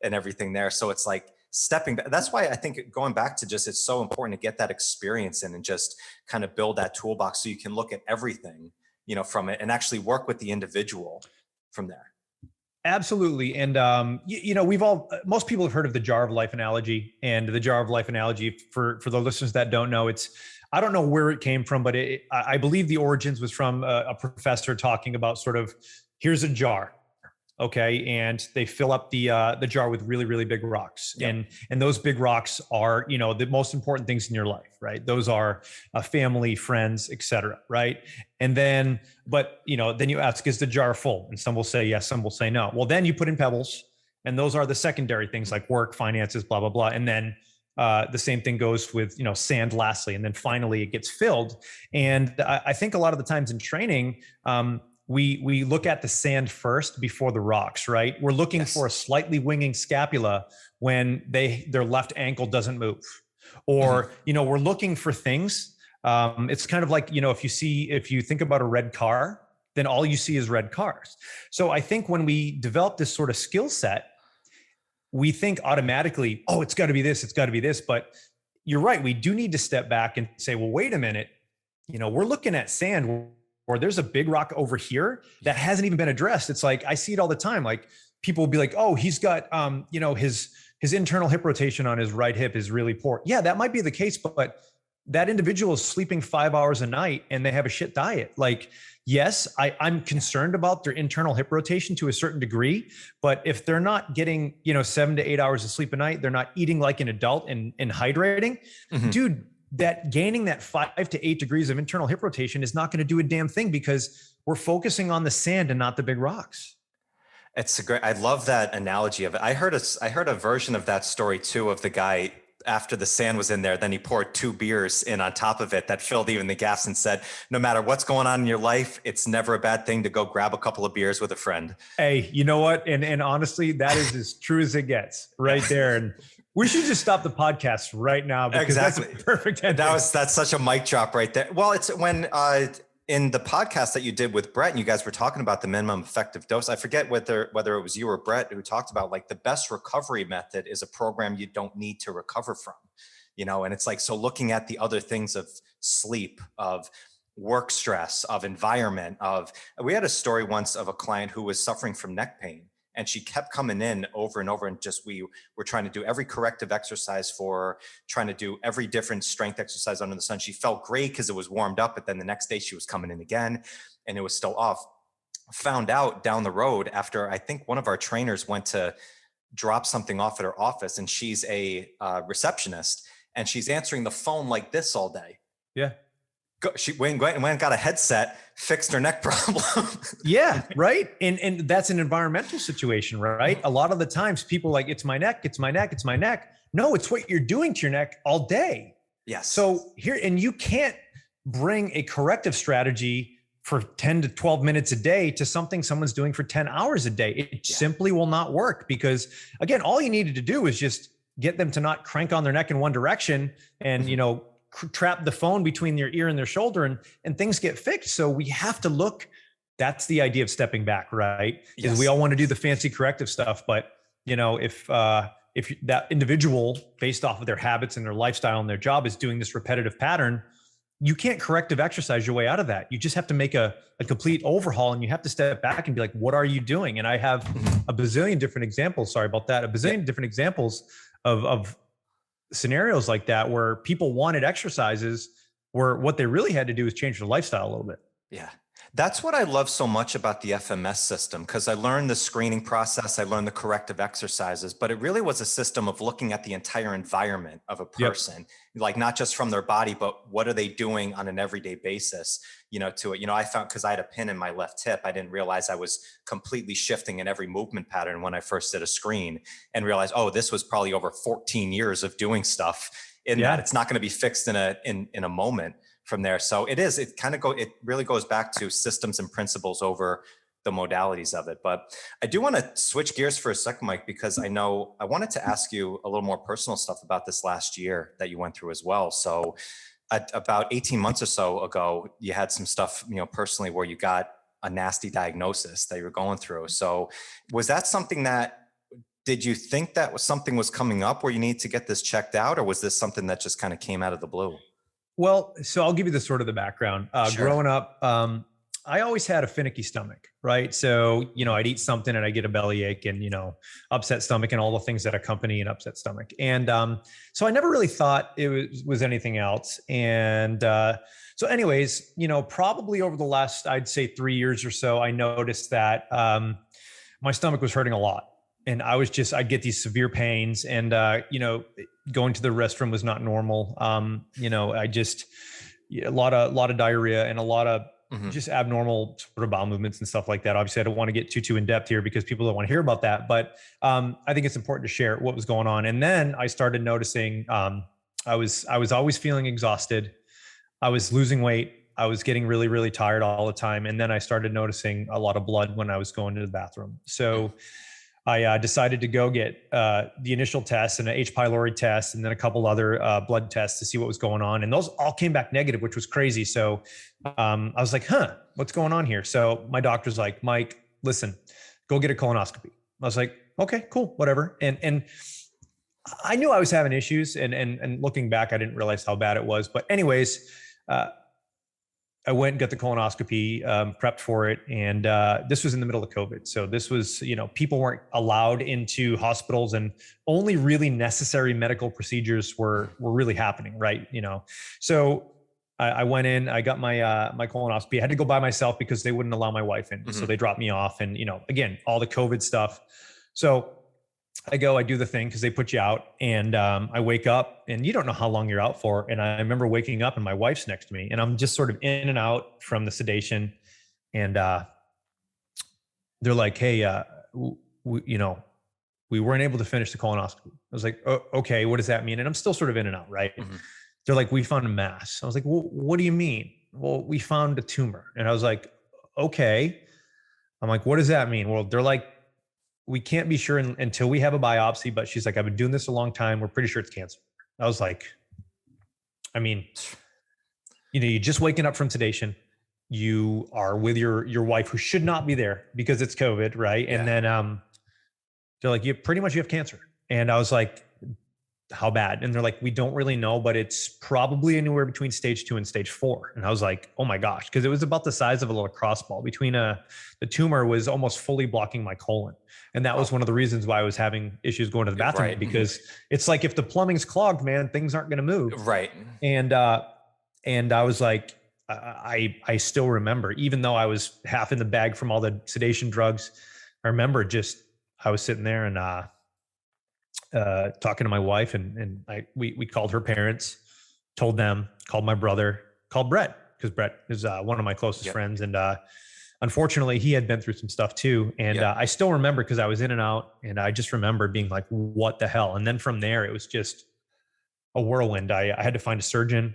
Speaker 2: and everything there. So it's like, stepping back. That's why I think going back to just, it's so important to get that experience in and just kind of build that toolbox so you can look at everything, from it and actually work with the individual from there.
Speaker 1: Absolutely. And, most people have heard of the jar of life analogy, and the jar of life analogy, for the listeners that don't know, I don't know where it came from, but I believe the origins was from a professor talking about sort of, here's a jar. Okay. And they fill up the jar with really, really big rocks. Yep. And those big rocks are, the most important things in your life, right? Those are family, friends, et cetera. Right. And then you ask, is the jar full? And some will say yes, some will say no. Well, then you put in pebbles, and those are the secondary things like work, finances, blah, blah, blah. And then the same thing goes with, sand lastly. And then finally it gets filled. And I think a lot of the times in training, we look at the sand first before the rocks, right? We're looking for a slightly winging scapula when their left ankle doesn't move, or, we're looking for things. It's kind of like, if you think about a red car, then all you see is red cars. So I think when we develop this sort of skill set, we think automatically, oh, it's got to be this, it's got to be this. But you're right. We do need to step back and say, well, wait a minute. We're looking at sand, or there's a big rock over here that hasn't even been addressed. It's like, I see it all the time. Like, people will be like, oh, he's got, his internal hip rotation on his right hip is really poor. Yeah, that might be the case, but that individual is sleeping 5 hours a night and they have a shit diet. Like, yes, I'm concerned about their internal hip rotation to a certain degree, but if they're not getting, 7 to 8 hours of sleep a night, they're not eating like an adult and hydrating, dude, that gaining that 5 to 8 degrees of internal hip rotation is not going to do a damn thing, because we're focusing on the sand and not the big rocks.
Speaker 2: I love that analogy of it. I heard a version of that story too, of the guy, after the sand was in there, then he poured 2 beers in on top of it that filled even the gaps, and said, no matter what's going on in your life, it's never a bad thing to go grab a couple of beers with a friend. Hey,
Speaker 1: you know what? And honestly, that is as true as it gets right there. And we should just stop the podcast right now, because that's a perfect ending.
Speaker 2: That's such a mic drop right there. Well, it's when in the podcast that you did with Brett, and you guys were talking about the minimum effective dose. I forget whether it was you or Brett who talked about like the best recovery method is a program you don't need to recover from, and it's like, so looking at the other things of sleep, of work stress, of environment, we had a story once of a client who was suffering from neck pain. And she kept coming in over and over, and we were trying to do every corrective exercise for her, trying to do every different strength exercise under the sun. She felt great because it was warmed up, but then the next day she was coming in again and it was still off. Found out down the road after I think one of our trainers went to drop something off at her office, and she's a receptionist, and she's answering the phone like this all day.
Speaker 1: Yeah.
Speaker 2: She went and got a headset, fixed her neck problem.
Speaker 1: Yeah, right. And that's an environmental situation, right? A lot of the times people are like, it's my neck, it's my neck, it's my neck. No, it's what you're doing to your neck all day.
Speaker 2: Yes.
Speaker 1: So here, and you can't bring a corrective strategy for 10 to 12 minutes a day to something someone's doing for 10 hours a day. It simply will not work, because again, all you needed to do is just get them to not crank on their neck in one direction and, trap the phone between their ear and their shoulder, and things get fixed. So we have to look, that's the idea of stepping back, right? Because we all want to do the fancy corrective stuff, but if that individual, based off of their habits and their lifestyle and their job, is doing this repetitive pattern, you can't corrective exercise your way out of that. You just have to make a complete overhaul, and you have to step back and be like, what are you doing? And I have a bazillion different examples. Sorry about that. A bazillion different examples of scenarios like that, where people wanted exercises where what they really had to do is change their lifestyle a little bit.
Speaker 2: Yeah. That's what I love so much about the FMS system, because I learned the screening process, I learned the corrective exercises, but it really was a system of looking at the entire environment of a person, like not just from their body, but what are they doing on an everyday basis, to it. I found, because I had a pin in my left hip, I didn't realize I was completely shifting in every movement pattern when I first did a screen, and realized, oh, this was probably over 14 years of doing stuff in that. It's not going to be fixed in a moment from there. So it really goes back to systems and principles over the modalities of it. But I do want to switch gears for a second, Mike, because I wanted to ask you a little more personal stuff about this last year that you went through as well. So about 18 months or so ago, you had some stuff, personally, where you got a nasty diagnosis that you were going through. So was that something did you think that something was coming up where you need to get this checked out, or was this something that just kind of came out of the blue?
Speaker 1: Well, so I'll give you the background.
Speaker 2: Sure.
Speaker 1: Growing up, I always had a finicky stomach, right? So, I'd eat something and I get a bellyache and, upset stomach and all the things that accompany an upset stomach. And so I never really thought it was anything else. And so anyways, probably over the last, I'd say 3 years or so, I noticed that my stomach was hurting a lot. And I'd get these severe pains, and, going to the restroom was not normal. A lot of diarrhea and a lot of just abnormal sort of bowel movements and stuff like that. Obviously, I don't want to get too in depth here because people don't want to hear about that, but I think it's important to share what was going on. And then I started noticing I was always feeling exhausted. I was losing weight. I was getting really, really tired all the time. And then I started noticing a lot of blood when I was going to the bathroom. So I decided to go get the initial test and an H. pylori test, and then a couple other blood tests to see what was going on. And those all came back negative, which was crazy. So I was like, what's going on here? So my doctor's like, Mike, listen, go get a colonoscopy. I was like, okay, cool, whatever. And I knew I was having issues, and looking back, I didn't realize how bad it was. But anyways, I went and got the colonoscopy, prepped for it. And this was in the middle of COVID. So this was, people weren't allowed into hospitals, and only really necessary medical procedures were really happening. Right. So I went in, I got my colonoscopy. I had to go by myself because they wouldn't allow my wife in. So they dropped me off, and, again, all the COVID stuff. So I do the thing because they put you out, and I wake up, and you don't know how long you're out for. And I remember waking up and my wife's next to me, and I'm just sort of in and out from the sedation. And they're like, hey, we weren't able to finish the colonoscopy. I was like, oh, okay, what does that mean? And I'm still sort of in and out, right? They're like, we found a mass. I was like, well, what do you mean? Well, we found a tumor. And I was like, okay. I'm like, what does that mean? Well, they're like, we can't be sure until we have a biopsy, but she's like, I've been doing this a long time. We're pretty sure it's cancer. I was like, I mean, you're just waking up from sedation. you are with your wife who should not be there because it's COVID, right?
Speaker 2: Yeah.
Speaker 1: And then they're like, you have cancer. And I was like, how bad? And they're like, we don't really know, but it's probably anywhere between stage 2 and stage 4. And I was like, oh my gosh, because it was about the size of a lacrosse ball. The tumor was almost fully blocking my colon. And that was one of the reasons why I was having issues going to the bathroom,
Speaker 2: Right.
Speaker 1: because it's like, if the plumbing's clogged, man, things aren't going to move.
Speaker 2: Right.
Speaker 1: And I was like, I still remember, even though I was half in the bag from all the sedation drugs, I remember I was sitting there and talking to my wife, and we called her parents, told them, called my brother, called Brett, because Brett is one of my closest friends. And unfortunately, he had been through some stuff too. And I still remember, because I was in and out, and I just remember being like, what the hell? And then from there, it was just a whirlwind. I had to find a surgeon.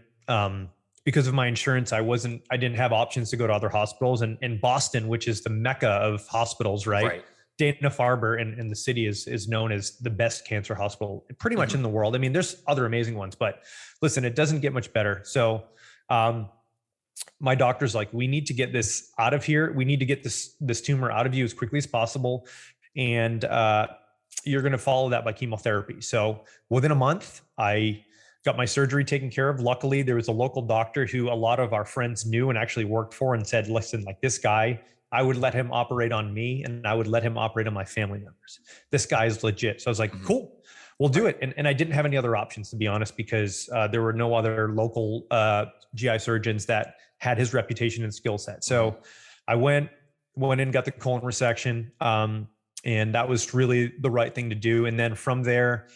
Speaker 1: Because of my insurance, I didn't have options to go to other hospitals. And in Boston, which is the mecca of hospitals, right? Dana-Farber in the city is known as the best cancer hospital pretty much in the world. I mean, there's other amazing ones, but listen, it doesn't get much better. So my doctor's like, we need to get this out of here. We need to get this tumor out of you as quickly as possible. And you're going to follow that by chemotherapy. So within a month, I got my surgery taken care of. Luckily, there was a local doctor who a lot of our friends knew and actually worked for, and said, listen, like, this guy, I would let him operate on me, and I would let him operate on my family members. This guy is legit. So I was like, cool, we'll do it. And I didn't have any other options, to be honest, because there were no other local GI surgeons that had his reputation and skill set. So I went in, got the colon resection. And that was really the right thing to do. And then from there,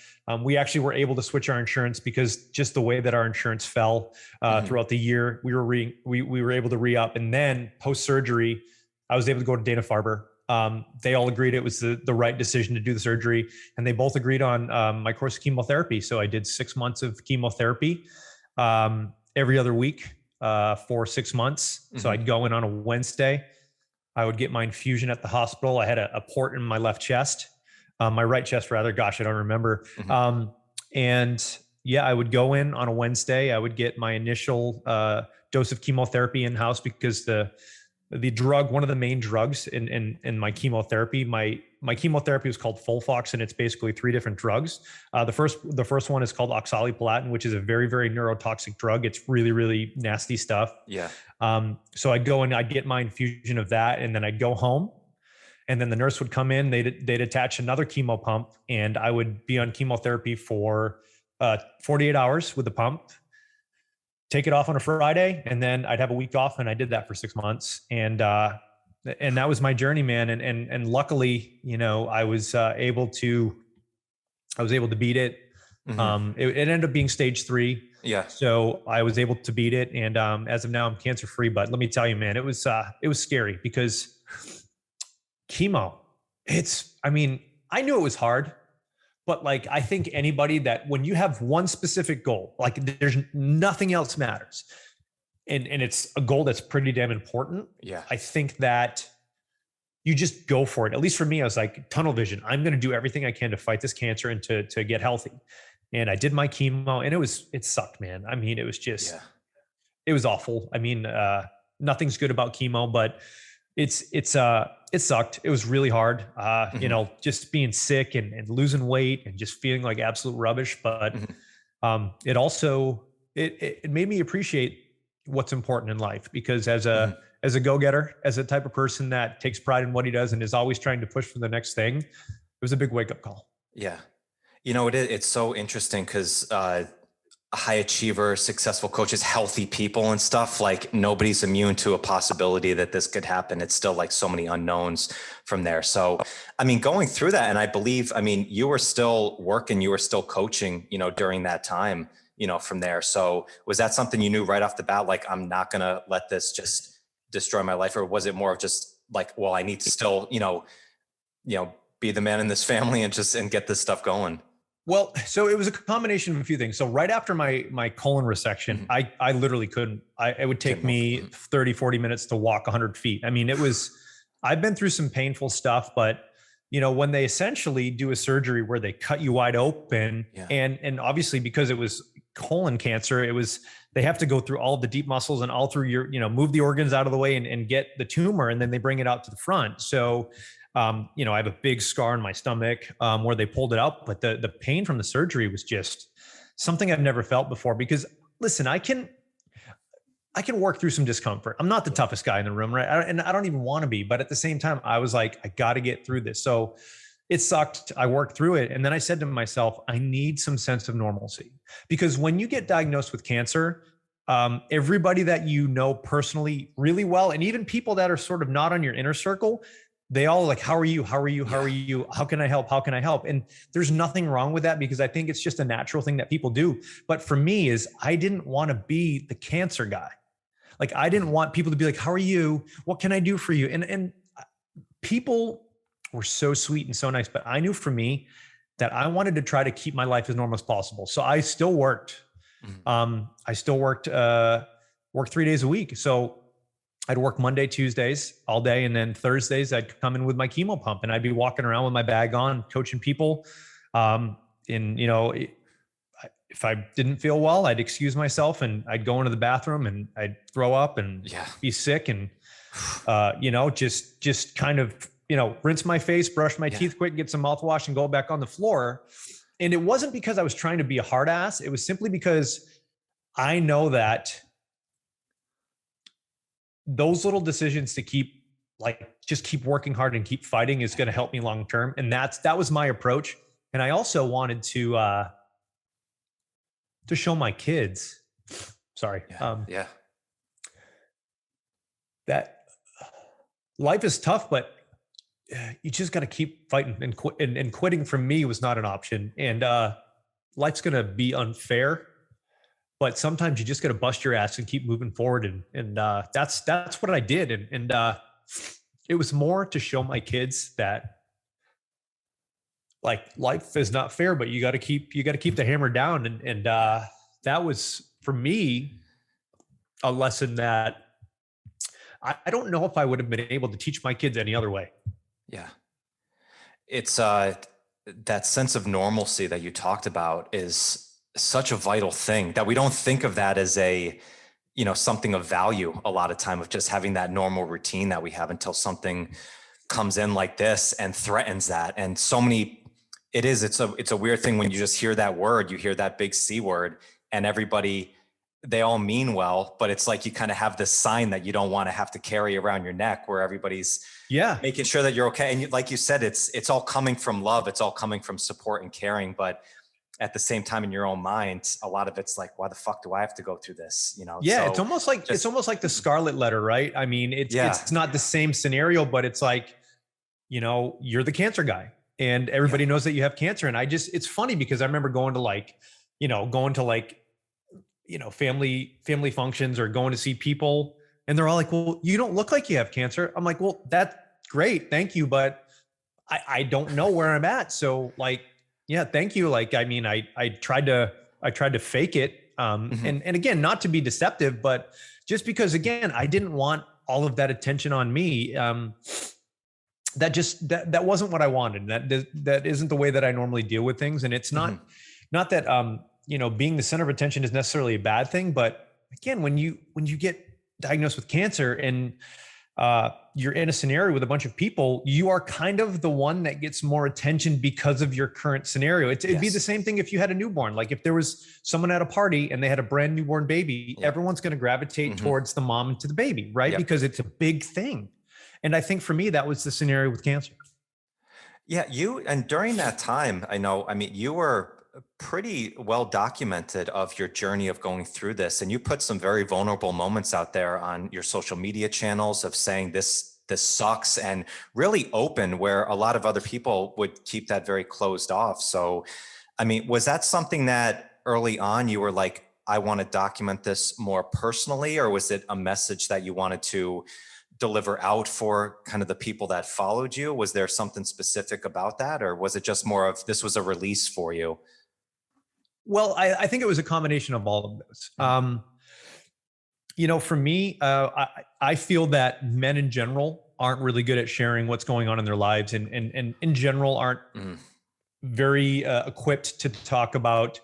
Speaker 1: we actually were able to switch our insurance, because just the way that our insurance fell throughout the year, we were able to re-up. And then post-surgery, I was able to go to Dana-Farber. They all agreed it was the right decision to do the surgery. And they both agreed on my course of chemotherapy. So I did 6 months of chemotherapy every other week for 6 months. So I'd go in on a Wednesday. I would get my infusion at the hospital. I had a port in my left chest, my right chest rather. Gosh, I don't remember. And yeah, I would go in on a Wednesday. I would get my initial dose of chemotherapy in-house, because the drug, one of the main drugs in my chemotherapy, my chemotherapy was called Folfox, and it's basically 3 different drugs. The first one is called oxaliplatin, which is a very, very neurotoxic drug. It's really, really nasty stuff. Yeah. So I'd go and I'd get my infusion of that, and then I'd go home, and then the nurse would come in, they'd attach another chemo pump, and I would be on chemotherapy for 48 hours with the pump, take it off on a Friday, and then I'd have a week off. And I did that for 6 months. And that was my journey, man. And luckily, I was able to beat it. It ended up being stage 3. Yeah. So I was able to beat it. And as of now, I'm cancer free. But let me tell you, man, it was scary, because chemo, I knew it was hard. But like, I think anybody that, when you have one specific goal, like, there's nothing else matters, and it's a goal that's pretty damn important. Yeah. I think that you just go for it. At least for me, I was like, tunnel vision. I'm going to do everything I can to fight this cancer and to get healthy. And I did my chemo, and it sucked, man. I mean, it was just, it was awful. I mean, nothing's good about chemo, but it sucked. It was really hard, just being sick and losing weight and just feeling like absolute rubbish. But it also, it made me appreciate what's important in life, because as a go-getter, as a type of person that takes pride in what he does and is always trying to push for the next thing, it was a big wake-up call.
Speaker 2: Yeah. It's so interesting, because high achiever, successful coaches, healthy people and stuff, like, nobody's immune to a possibility that this could happen. It's still like so many unknowns from there. So, going through that, and I believe, you were still working, you were still coaching, during that time, from there. So was that something you knew right off the bat, like, I'm not going to let this just destroy my life? Or was it more of just like, well, I need to still, be the man in this family and get this stuff going?
Speaker 1: Well, so it was a combination of a few things. So right after my colon resection, I literally couldn't, it would take me 30, 40 minutes to walk 100 feet. I've been through some painful stuff, but when they essentially do a surgery where they cut you wide open, and obviously, because it was colon cancer, they have to go through all the deep muscles and all through your, move the organs out of the way and get the tumor. And then they bring it out to the front. So, I have a big scar in my stomach where they pulled it out, but the pain from the surgery was just something I've never felt before. Because listen, I can work through some discomfort. I'm not the toughest guy in the room, right? And I don't even want to be, but at the same time, I was like, I got to get through this. So it sucked. I worked through it. And then I said to myself, I need some sense of normalcy, because when you get diagnosed with cancer, everybody that you know personally really well, and even people that are sort of not on your inner circle, they all like, how are you? How are you? How are you? How can I help? How can I help? And there's nothing wrong with that, because I think it's just a natural thing that people do. But for me I didn't want to be the cancer guy. Like, I didn't want people to be like, how are you? What can I do for you? And people were so sweet and so nice, but I knew for me that I wanted to try to keep my life as normal as possible. So I still worked. I still worked 3 days a week. So I'd work Monday, Tuesdays all day. And then Thursdays I'd come in with my chemo pump and I'd be walking around with my bag on, coaching people. If I didn't feel well, I'd excuse myself and I'd go into the bathroom and I'd throw up and be sick and, just kind of, rinse my face, brush my teeth quick, get some mouthwash and go back on the floor. And it wasn't because I was trying to be a hard ass. It was simply because I know that those little decisions to just keep working hard and keep fighting is going to help me long-term. And that was my approach. And I also wanted to show my kids, that life is tough, but you just got to keep fighting, and quitting for me was not an option. And life's going to be unfair, but sometimes you just got to bust your ass and keep moving forward. And that's what I did. And it was more to show my kids that, like, life is not fair, but you got to keep the hammer down. And that was for me a lesson that I don't know if I would have been able to teach my kids any other way.
Speaker 2: Yeah. It's that sense of normalcy that you talked about is such a vital thing, that we don't think of that as something of value a lot of time, of just having that normal routine that we have, until something comes in like this and threatens that. And so many, it's a weird thing when you just hear that word, you hear that big C word, and everybody, they all mean well, but it's like you kind of have this sign that you don't want to have to carry around your neck, where everybody's making sure that you're okay. And like you said, it's all coming from love. It's all coming from support and caring. But at the same time, in your own mind, a lot of it's like, why the fuck do I have to go through this?
Speaker 1: Yeah. So it's almost like the Scarlet Letter, right? I mean, it's not the same scenario, but it's like, you're the cancer guy and everybody knows that you have cancer. And it's funny because I remember going to family functions or going to see people, and they're all like, well, you don't look like you have cancer. I'm like, well, that's great. Thank you. But I don't know where I'm at. So thank you. Like, I mean, I tried to fake it. And again, not to be deceptive, but just because, again, I didn't want all of that attention on me. That wasn't what I wanted. That isn't the way that I normally deal with things. And it's not that, being the center of attention is necessarily a bad thing. But again, when you get diagnosed with cancer and you're in a scenario with a bunch of people, you are kind of the one that gets more attention because of your current scenario. It'd be the same thing if you had a newborn. Like, if there was someone at a party and they had a brand newborn baby, everyone's going to gravitate towards the mom and to the baby, right? Because it's a big thing. And I think for me, that was the scenario with cancer.
Speaker 2: Yeah. And during that time, you were pretty well documented of your journey of going through this. And you put some very vulnerable moments out there on your social media channels of saying this sucks, and really open, where a lot of other people would keep that very closed off. So, was that something that early on you were like, I want to document this more personally, or was it a message that you wanted to deliver out for kind of the people that followed you? Was there something specific about that, or was it just more of this was a release for you?
Speaker 1: Well, I think it was a combination of all of those. For me, I feel that men in general aren't really good at sharing what's going on in their lives, and in general aren't very equipped to talk about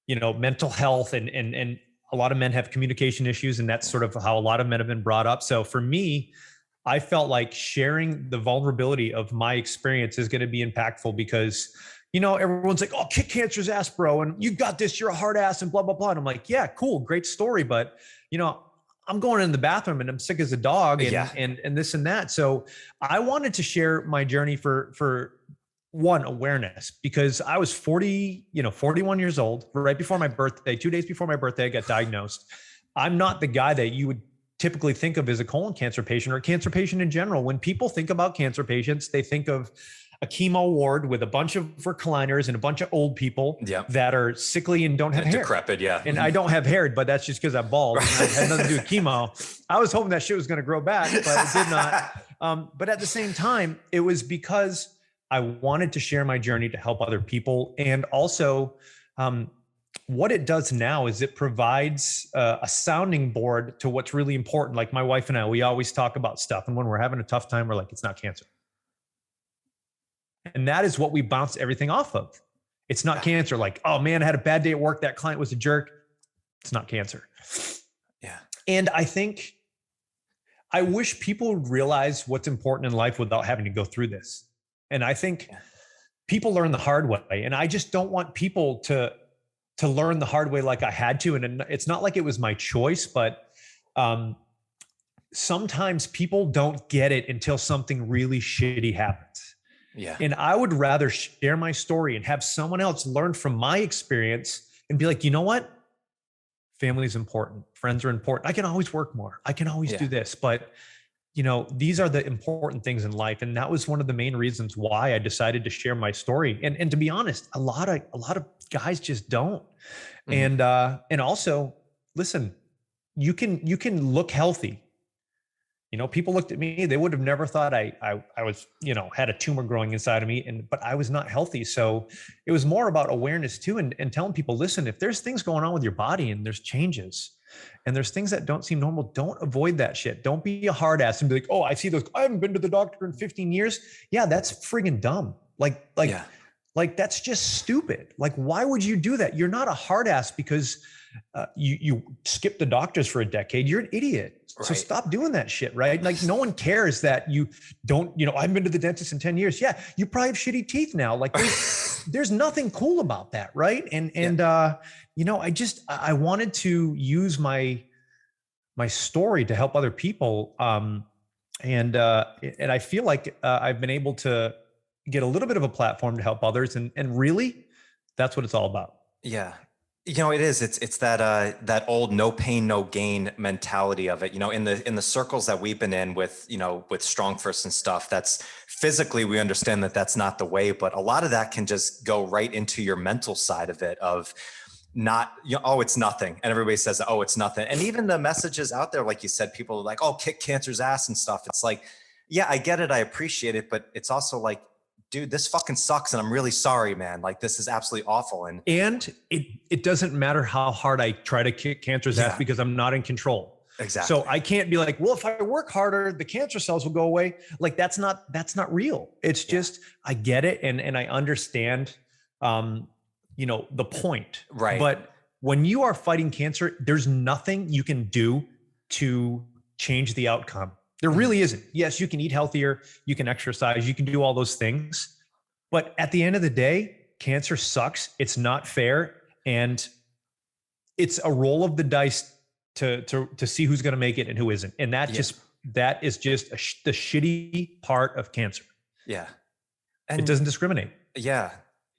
Speaker 1: mental health, and a lot of men have communication issues, and that's sort of how a lot of men have been brought up. So for me, I felt like sharing the vulnerability of my experience is going to be impactful because, everyone's like, oh, kick cancer's ass, bro. And you got this, you're a hard ass and blah, blah, blah. And I'm like, yeah, cool. Great story. But, I'm going in the bathroom and I'm sick as a dog and this and that. So I wanted to share my journey for one, awareness, because I was 41 years old, right before my birthday, 2 days before my birthday, I got diagnosed. I'm not the guy that you would typically think of as a colon cancer patient or a cancer patient in general. When people think about cancer patients, they think of a chemo ward with a bunch of recliners and a bunch of old people that are sickly and don't have hair.
Speaker 2: Decrepit,
Speaker 1: And I don't have hair, but that's just because I'm bald. And it had nothing to do with chemo. I was hoping that shit was going to grow back, but it did not. But at the same time, it was because I wanted to share my journey to help other people. And also, what it does now is it provides a sounding board to what's really important. Like my wife and I, we always talk about stuff. And when we're having a tough time, we're like, it's not cancer. And that is what we bounce everything off of. It's not cancer. Like, oh man, I had a bad day at work. That client was a jerk. It's not cancer.
Speaker 2: Yeah.
Speaker 1: And I wish people would realize what's important in life without having to go through this. And I think people learn the hard way. And I just don't want people to learn the hard way like I had to. And it's not like it was my choice, but sometimes people don't get it until something really shitty happens.
Speaker 2: Yeah.
Speaker 1: And I would rather share my story and have someone else learn from my experience and be like, you know what? Family is important. Friends are important. I can always work more. I can always do this. But, these are the important things in life. And that was one of the main reasons why I decided to share my story. And to be honest, a lot of guys just don't. Mm-hmm. And also, listen, you can look healthy. People looked at me, they would have never thought I was, had a tumor growing inside of me, but I was not healthy. So it was more about awareness too. And telling people, listen, if there's things going on with your body and there's changes and there's things that don't seem normal, don't avoid that shit. Don't be a hard ass and be like, oh, I see those. I haven't been to the doctor in 15 years. Yeah. That's friggin' dumb. Like that's just stupid. Like, why would you do that? You're not a hard ass because you skipped the doctors for a decade. You're an idiot. Right. So stop doing that shit, right? Like no one cares that you don't, I haven't been to the dentist in 10 years. Yeah. You probably have shitty teeth now. Like there's nothing cool about that. Right. And I wanted to use my story to help other people. And I feel like I've been able to get a little bit of a platform to help others. And really that's what it's all about.
Speaker 2: Yeah. It is. It's that old no pain, no gain mentality of it. In the circles that we've been in with StrongFirst and stuff, that's physically, we understand that that's not the way, but a lot of that can just go right into your mental side of it of not, oh, it's nothing. And everybody says, oh, it's nothing. And even the messages out there, like you said, people are like, oh, kick cancer's ass and stuff. It's like, yeah, I get it. I appreciate it. But it's also like, dude, this fucking sucks. And I'm really sorry, man. Like, this is absolutely awful. And
Speaker 1: it doesn't matter how hard I try to kick cancer's ass because I'm not in control.
Speaker 2: Exactly.
Speaker 1: So I can't be like, well, if I work harder, the cancer cells will go away. Like, that's not real. It's just, I get it. And I understand, the point.
Speaker 2: Right.
Speaker 1: But when you are fighting cancer, there's nothing you can do to change the outcome. There really isn't. Yes, you can eat healthier, you can exercise, you can do all those things. But at the end of the day, cancer sucks. It's not fair. And it's a roll of the dice to see who's going to make it and who isn't. And that is just the shitty part of cancer.
Speaker 2: Yeah.
Speaker 1: And it doesn't discriminate.
Speaker 2: Yeah.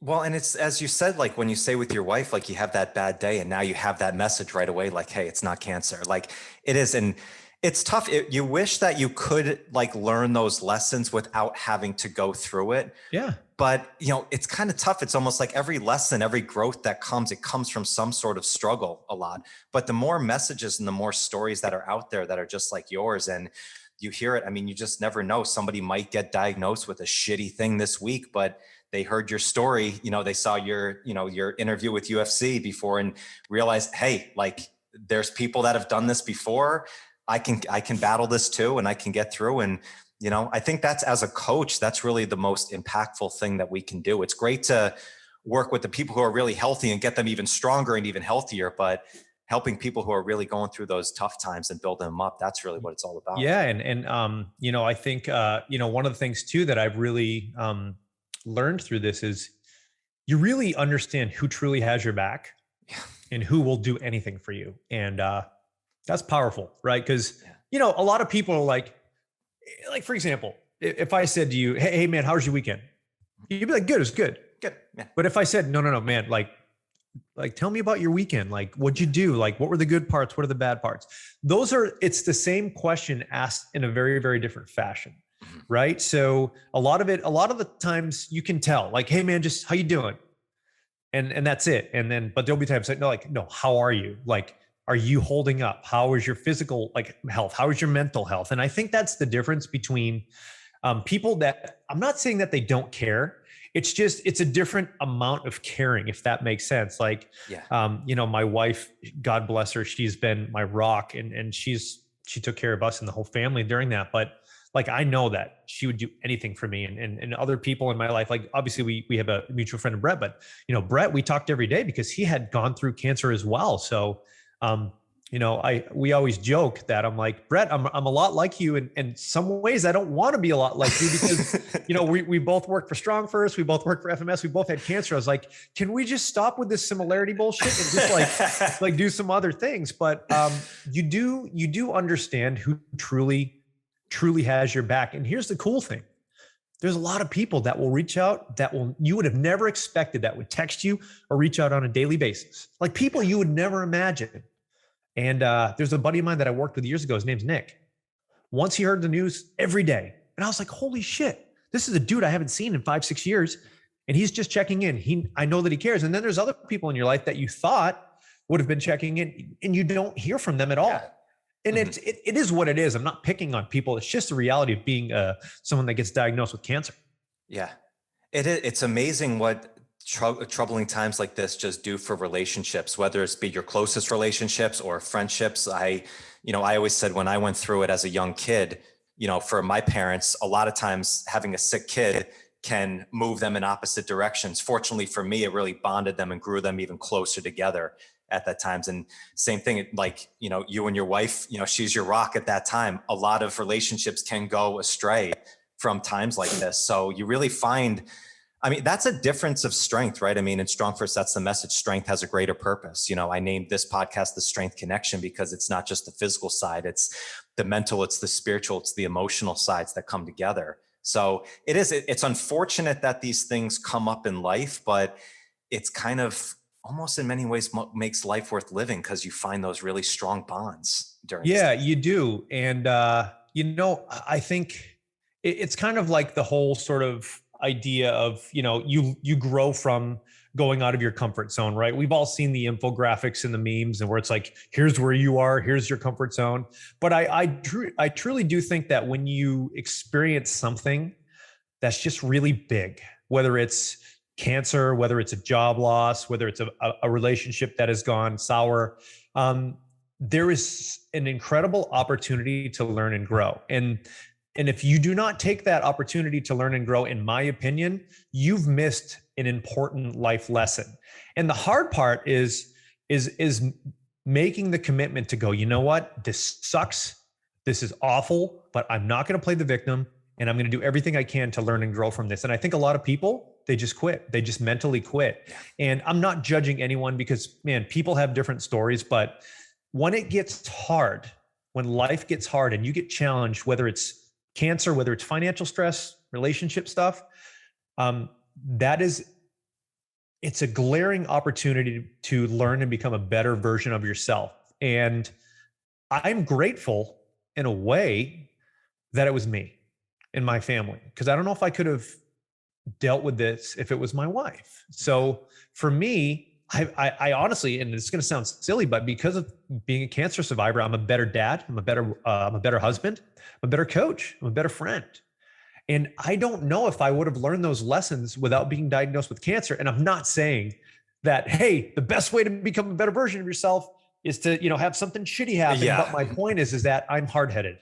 Speaker 2: Well, and it's, as you said, like when you say with your wife, like you have that bad day and now you have that message right away, like, hey, it's not cancer. Like it is. And it's tough. You wish that you could like learn those lessons without having to go through it.
Speaker 1: Yeah.
Speaker 2: But it's kind of tough. It's almost like every lesson, every growth that comes, it comes from some sort of struggle a lot. But the more messages and the more stories that are out there that are just like yours and you hear it, I mean, you just never know. Somebody might get diagnosed with a shitty thing this week, but they heard your story, they saw your interview with UFC before and realized, hey, like there's people that have done this before. I can battle this too, and I can get through. And, I think that's, as a coach, that's really the most impactful thing that we can do. It's great to work with the people who are really healthy and get them even stronger and even healthier, but helping people who are really going through those tough times and building them up. That's really what it's all about.
Speaker 1: Yeah. I think, one of the things too, that I've really learned through this is you really understand who truly has your back and who will do anything for you. And that's powerful, right? Because, a lot of people are like, for example, if I said to you, hey man, how was your weekend? You'd be like, good, it's good.
Speaker 2: Good. Yeah.
Speaker 1: But if I said, no, man, like, tell me about your weekend. Like, what'd you do? Like, what were the good parts? What are the bad parts? It's the same question asked in a very, very different fashion. Right. So a lot of the times you can tell, like, hey man, just how you doing? And that's it. But there'll be times like, no, how are you? Like, are you holding up? How is your physical health? How is your mental health? And I think that's the difference between people that, I'm not saying that they don't care. It's a different amount of caring, if that makes sense. Like, my wife, God bless her, she's been my rock, and she took care of us and the whole family during that. But like, I know that she would do anything for me and other people in my life. Like, obviously we have a mutual friend of Brett, but Brett, we talked every day because he had gone through cancer as well. So, we always joke that I'm like, Brett, I'm a lot like you. And in some ways I don't want to be a lot like you because, we both work for StrongFirst. We both work for FMS. We both had cancer. I was like, can we just stop with this similarity bullshit and just like do some other things? But you do understand who truly has your back. And here's the cool thing. There's a lot of people that will reach out you would have never expected, that would text you or reach out on a daily basis. Like people you would never imagine. And there's a buddy of mine that I worked with years ago. His name's Nick. Once he heard the news every day. And I was like, holy shit, this is a dude I haven't seen in 5-6 years. And he's just checking in. I know that he cares. And then there's other people in your life that you thought would have been checking in and you don't hear from them at all. Yeah. And it is what it is. I'm not picking on people. It's just the reality of being someone that gets diagnosed with cancer.
Speaker 2: Yeah, it's amazing what troubling times like this just do for relationships, whether it's be your closest relationships or friendships. I always said when I went through it as a young kid, for my parents, a lot of times having a sick kid can move them in opposite directions. Fortunately for me, it really bonded them and grew them even closer together at that times. And same thing, like, you and your wife, she's your rock at that time. A lot of relationships can go astray from times like this. So you really find, that's a difference of strength, right? In StrongFirst, that's the message. Strength has a greater purpose. I named this podcast The Strength Connection because it's not just the physical side, it's the mental, it's the spiritual, it's the emotional sides that come together. So it's unfortunate that these things come up in life, but it's kind of almost in many ways makes life worth living because you find those really strong bonds during.
Speaker 1: Yeah, you do. And, I think it's kind of like the whole sort of idea of, you grow from going out of your comfort zone, right? We've all seen the infographics and the memes and where it's like, here's where you are, here's your comfort zone. But I truly do think that when you experience something that's just really big, whether it's cancer, whether it's a job loss, whether it's a relationship that has gone sour, there is an incredible opportunity to learn and grow. And if you do not take that opportunity to learn and grow, in my opinion, you've missed an important life lesson. And the hard part is making the commitment to go, you know what, this sucks, this is awful, but I'm not going to play the victim, and I'm going to do everything I can to learn and grow from this. And I think a lot of people, they just quit. They just mentally quit. And I'm not judging anyone because, man, people have different stories. But when it gets hard, when life gets hard and you get challenged, whether it's cancer, whether it's financial stress, relationship stuff, it's a glaring opportunity to learn and become a better version of yourself. And I'm grateful in a way that it was me and my family, because I don't know if I could have dealt with this if it was my wife. So for me, I honestly, and it's going to sound silly, but because of being a cancer survivor, I'm a better dad. I'm a better husband. I'm a better coach. I'm a better friend. And I don't know if I would have learned those lessons without being diagnosed with cancer. And I'm not saying that, hey, the best way to become a better version of yourself is to, have something shitty happen. Yeah. But my point is that I'm hard-headed.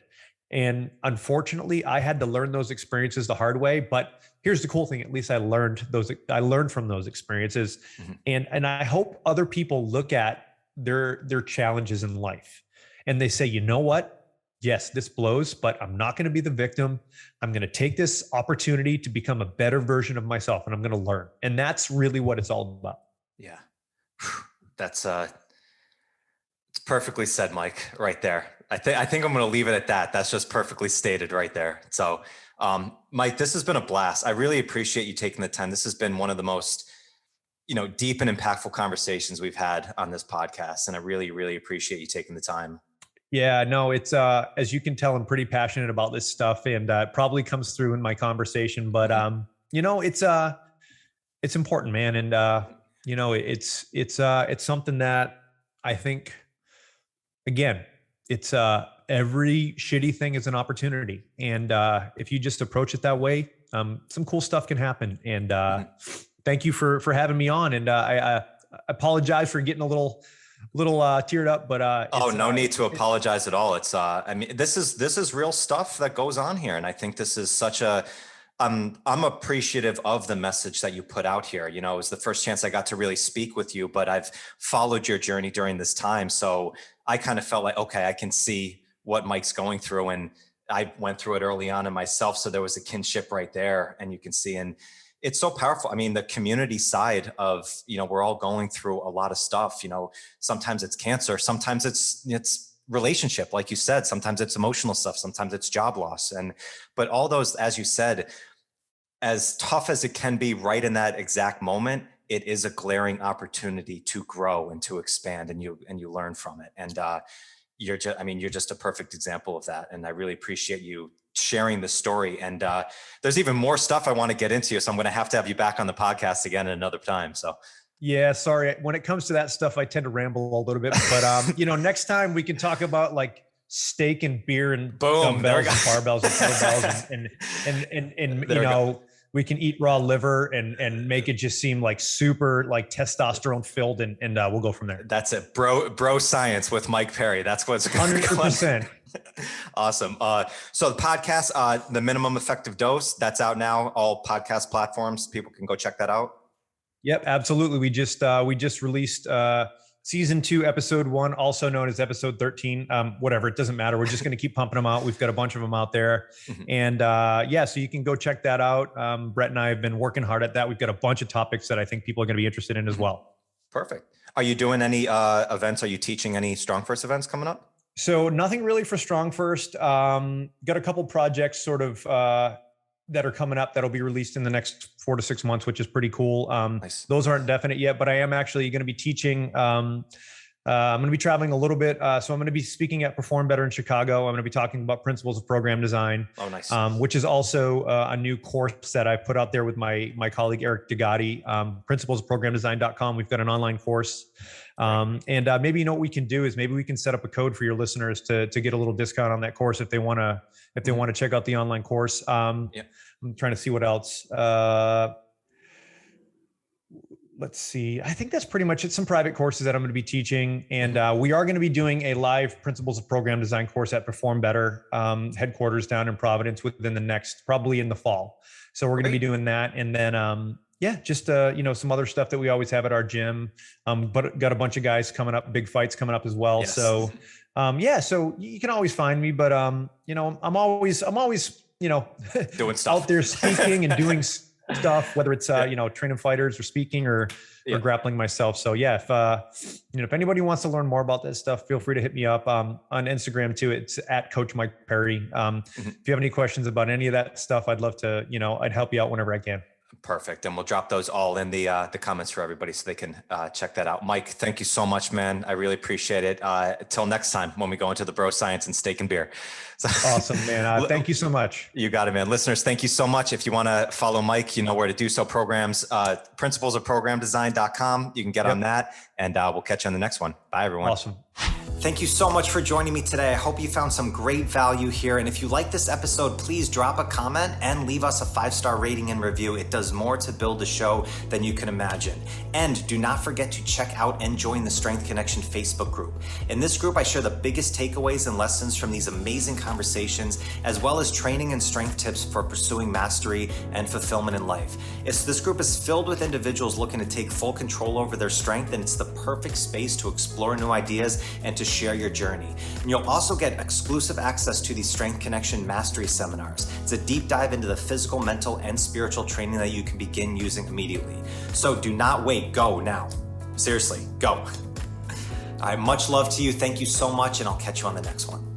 Speaker 1: And unfortunately, I had to learn those experiences the hard way. But here's the cool thing: at least I learned from those experiences, and I hope other people look at their challenges in life, and they say, you know what? Yes, this blows, but I'm not going to be the victim. I'm going to take this opportunity to become a better version of myself, and I'm going to learn. And that's really what it's all about.
Speaker 2: Yeah, that's it's perfectly said, Mike, right there. I think I'm going to leave it at that. That's just perfectly stated right there. So, Mike, this has been a blast. I really appreciate you taking the time. This has been one of the most, deep and impactful conversations we've had on this podcast. And I really, really appreciate you taking the time.
Speaker 1: Yeah, no, it's, as you can tell, I'm pretty passionate about this stuff, and it probably comes through in my conversation, but, it's important, man. And, it's something that I think, again, it's every shitty thing is an opportunity. And if you just approach it that way, some cool stuff can happen. And thank you for having me on. And I apologize for getting a little teared up, but
Speaker 2: no need to apologize at all. It's this is real stuff that goes on here. And I think this is such a, I'm appreciative of the message that you put out here. It was the first chance I got to really speak with you, but I've followed your journey during this time. So I kind of felt like, okay, I can see what Mike's going through. And I went through it early on in myself. So there was a kinship right there, and you can see, and it's so powerful. I mean, the community side of, we're all going through a lot of stuff, sometimes it's cancer, sometimes it's relationship, like you said, sometimes it's emotional stuff, sometimes it's job loss. But all those, as you said, as tough as it can be right in that exact moment, it is a glaring opportunity to grow and to expand, and you learn from it. And you're just a perfect example of that. And I really appreciate you sharing the story. And there's even more stuff I want to get into, so I'm going to have you back on the podcast again at another time. So
Speaker 1: yeah, sorry. When it comes to that stuff, I tend to ramble a little bit, but next time we can talk about like steak and beer and
Speaker 2: boom,
Speaker 1: dumbbells and barbells and kettlebells and we can eat raw liver and make it just seem like super like testosterone filled, and we'll go from there.
Speaker 2: That's it. Bro science with Mike Perry. That's what's
Speaker 1: 100%.
Speaker 2: Awesome. So the podcast, The Minimum Effective Dose, that's out now, all podcast platforms. People can go check that out.
Speaker 1: Yep, absolutely. We just released season 2, episode 1, also known as episode 13. Whatever, it doesn't matter. We're just going to keep pumping them out. We've got a bunch of them out there. And so you can go check that out. Brett and I have been working hard at that. We've got a bunch of topics that I think people are going to be interested in as well.
Speaker 2: Perfect. Are you doing any events? Are you teaching any StrongFirst events coming up?
Speaker 1: So nothing really for StrongFirst. Got a couple projects sort of that are coming up that'll be released in the next 4 to 6 months, which is pretty cool.
Speaker 2: Nice.
Speaker 1: Those aren't definite yet, but I am actually going to be teaching. I'm going to be traveling a little bit. So I'm going to be speaking at Perform Better in Chicago. I'm going to be talking about principles of program design.
Speaker 2: Oh, nice.
Speaker 1: Which is also a new course that I put out there with my colleague, Eric Degatti, principlesofprogramdesign.com. We've got an online course. And maybe, what we can do is maybe we can set up a code for your listeners to get a little discount on that course if they want to check out the online course. I'm trying to see what else. Let's see. I think that's pretty much it. Some private courses that I'm going to be teaching. And we are going to be doing a live Principles of Program Design course at Perform Better headquarters down in Providence probably in the fall. So we're going to be doing that. And then, just, some other stuff that we always have at our gym. But got a bunch of guys coming up, big fights coming up as well. Yes. So, so you can always find me, but, I'm always,
Speaker 2: doing stuff
Speaker 1: out there speaking and doing stuff, whether it's, training fighters or speaking or grappling myself. So if anybody wants to learn more about this stuff, feel free to hit me up on Instagram too. It's at Coach Mike Perry. If you have any questions about any of that stuff, I'd love to, I'd help you out whenever I can.
Speaker 2: Perfect. And we'll drop those all in the comments for everybody so they can check that out. Mike, thank you so much, man. I really appreciate it. Until next time when we go into the bro science and steak and beer. So,
Speaker 1: awesome, man. Thank you so much.
Speaker 2: You got it, man. Listeners, thank you so much. If you want to follow Mike, you know where to do so. Programs, principlesofprogramdesign.com. You can get on that, and we'll catch you on the next one. Bye, everyone.
Speaker 1: Awesome.
Speaker 2: Thank you so much for joining me today. I hope you found some great value here. And if you like this episode, please drop a comment and leave us a 5-star rating and review. It does more to build the show than you can imagine. And do not forget to check out and join the Strength Connection Facebook group. In this group, I share the biggest takeaways and lessons from these amazing conversations, as well as training and strength tips for pursuing mastery and fulfillment in life. This group is filled with individuals looking to take full control over their strength, and it's the perfect space to explore new ideas and to share your journey. And you'll also get exclusive access to these Strength Connection Mastery seminars. It's a deep dive into the physical, mental, and spiritual training that you can begin using immediately. So do not wait, go now. Seriously, go. All right, much love to you. Thank you so much, and I'll catch you on the next one.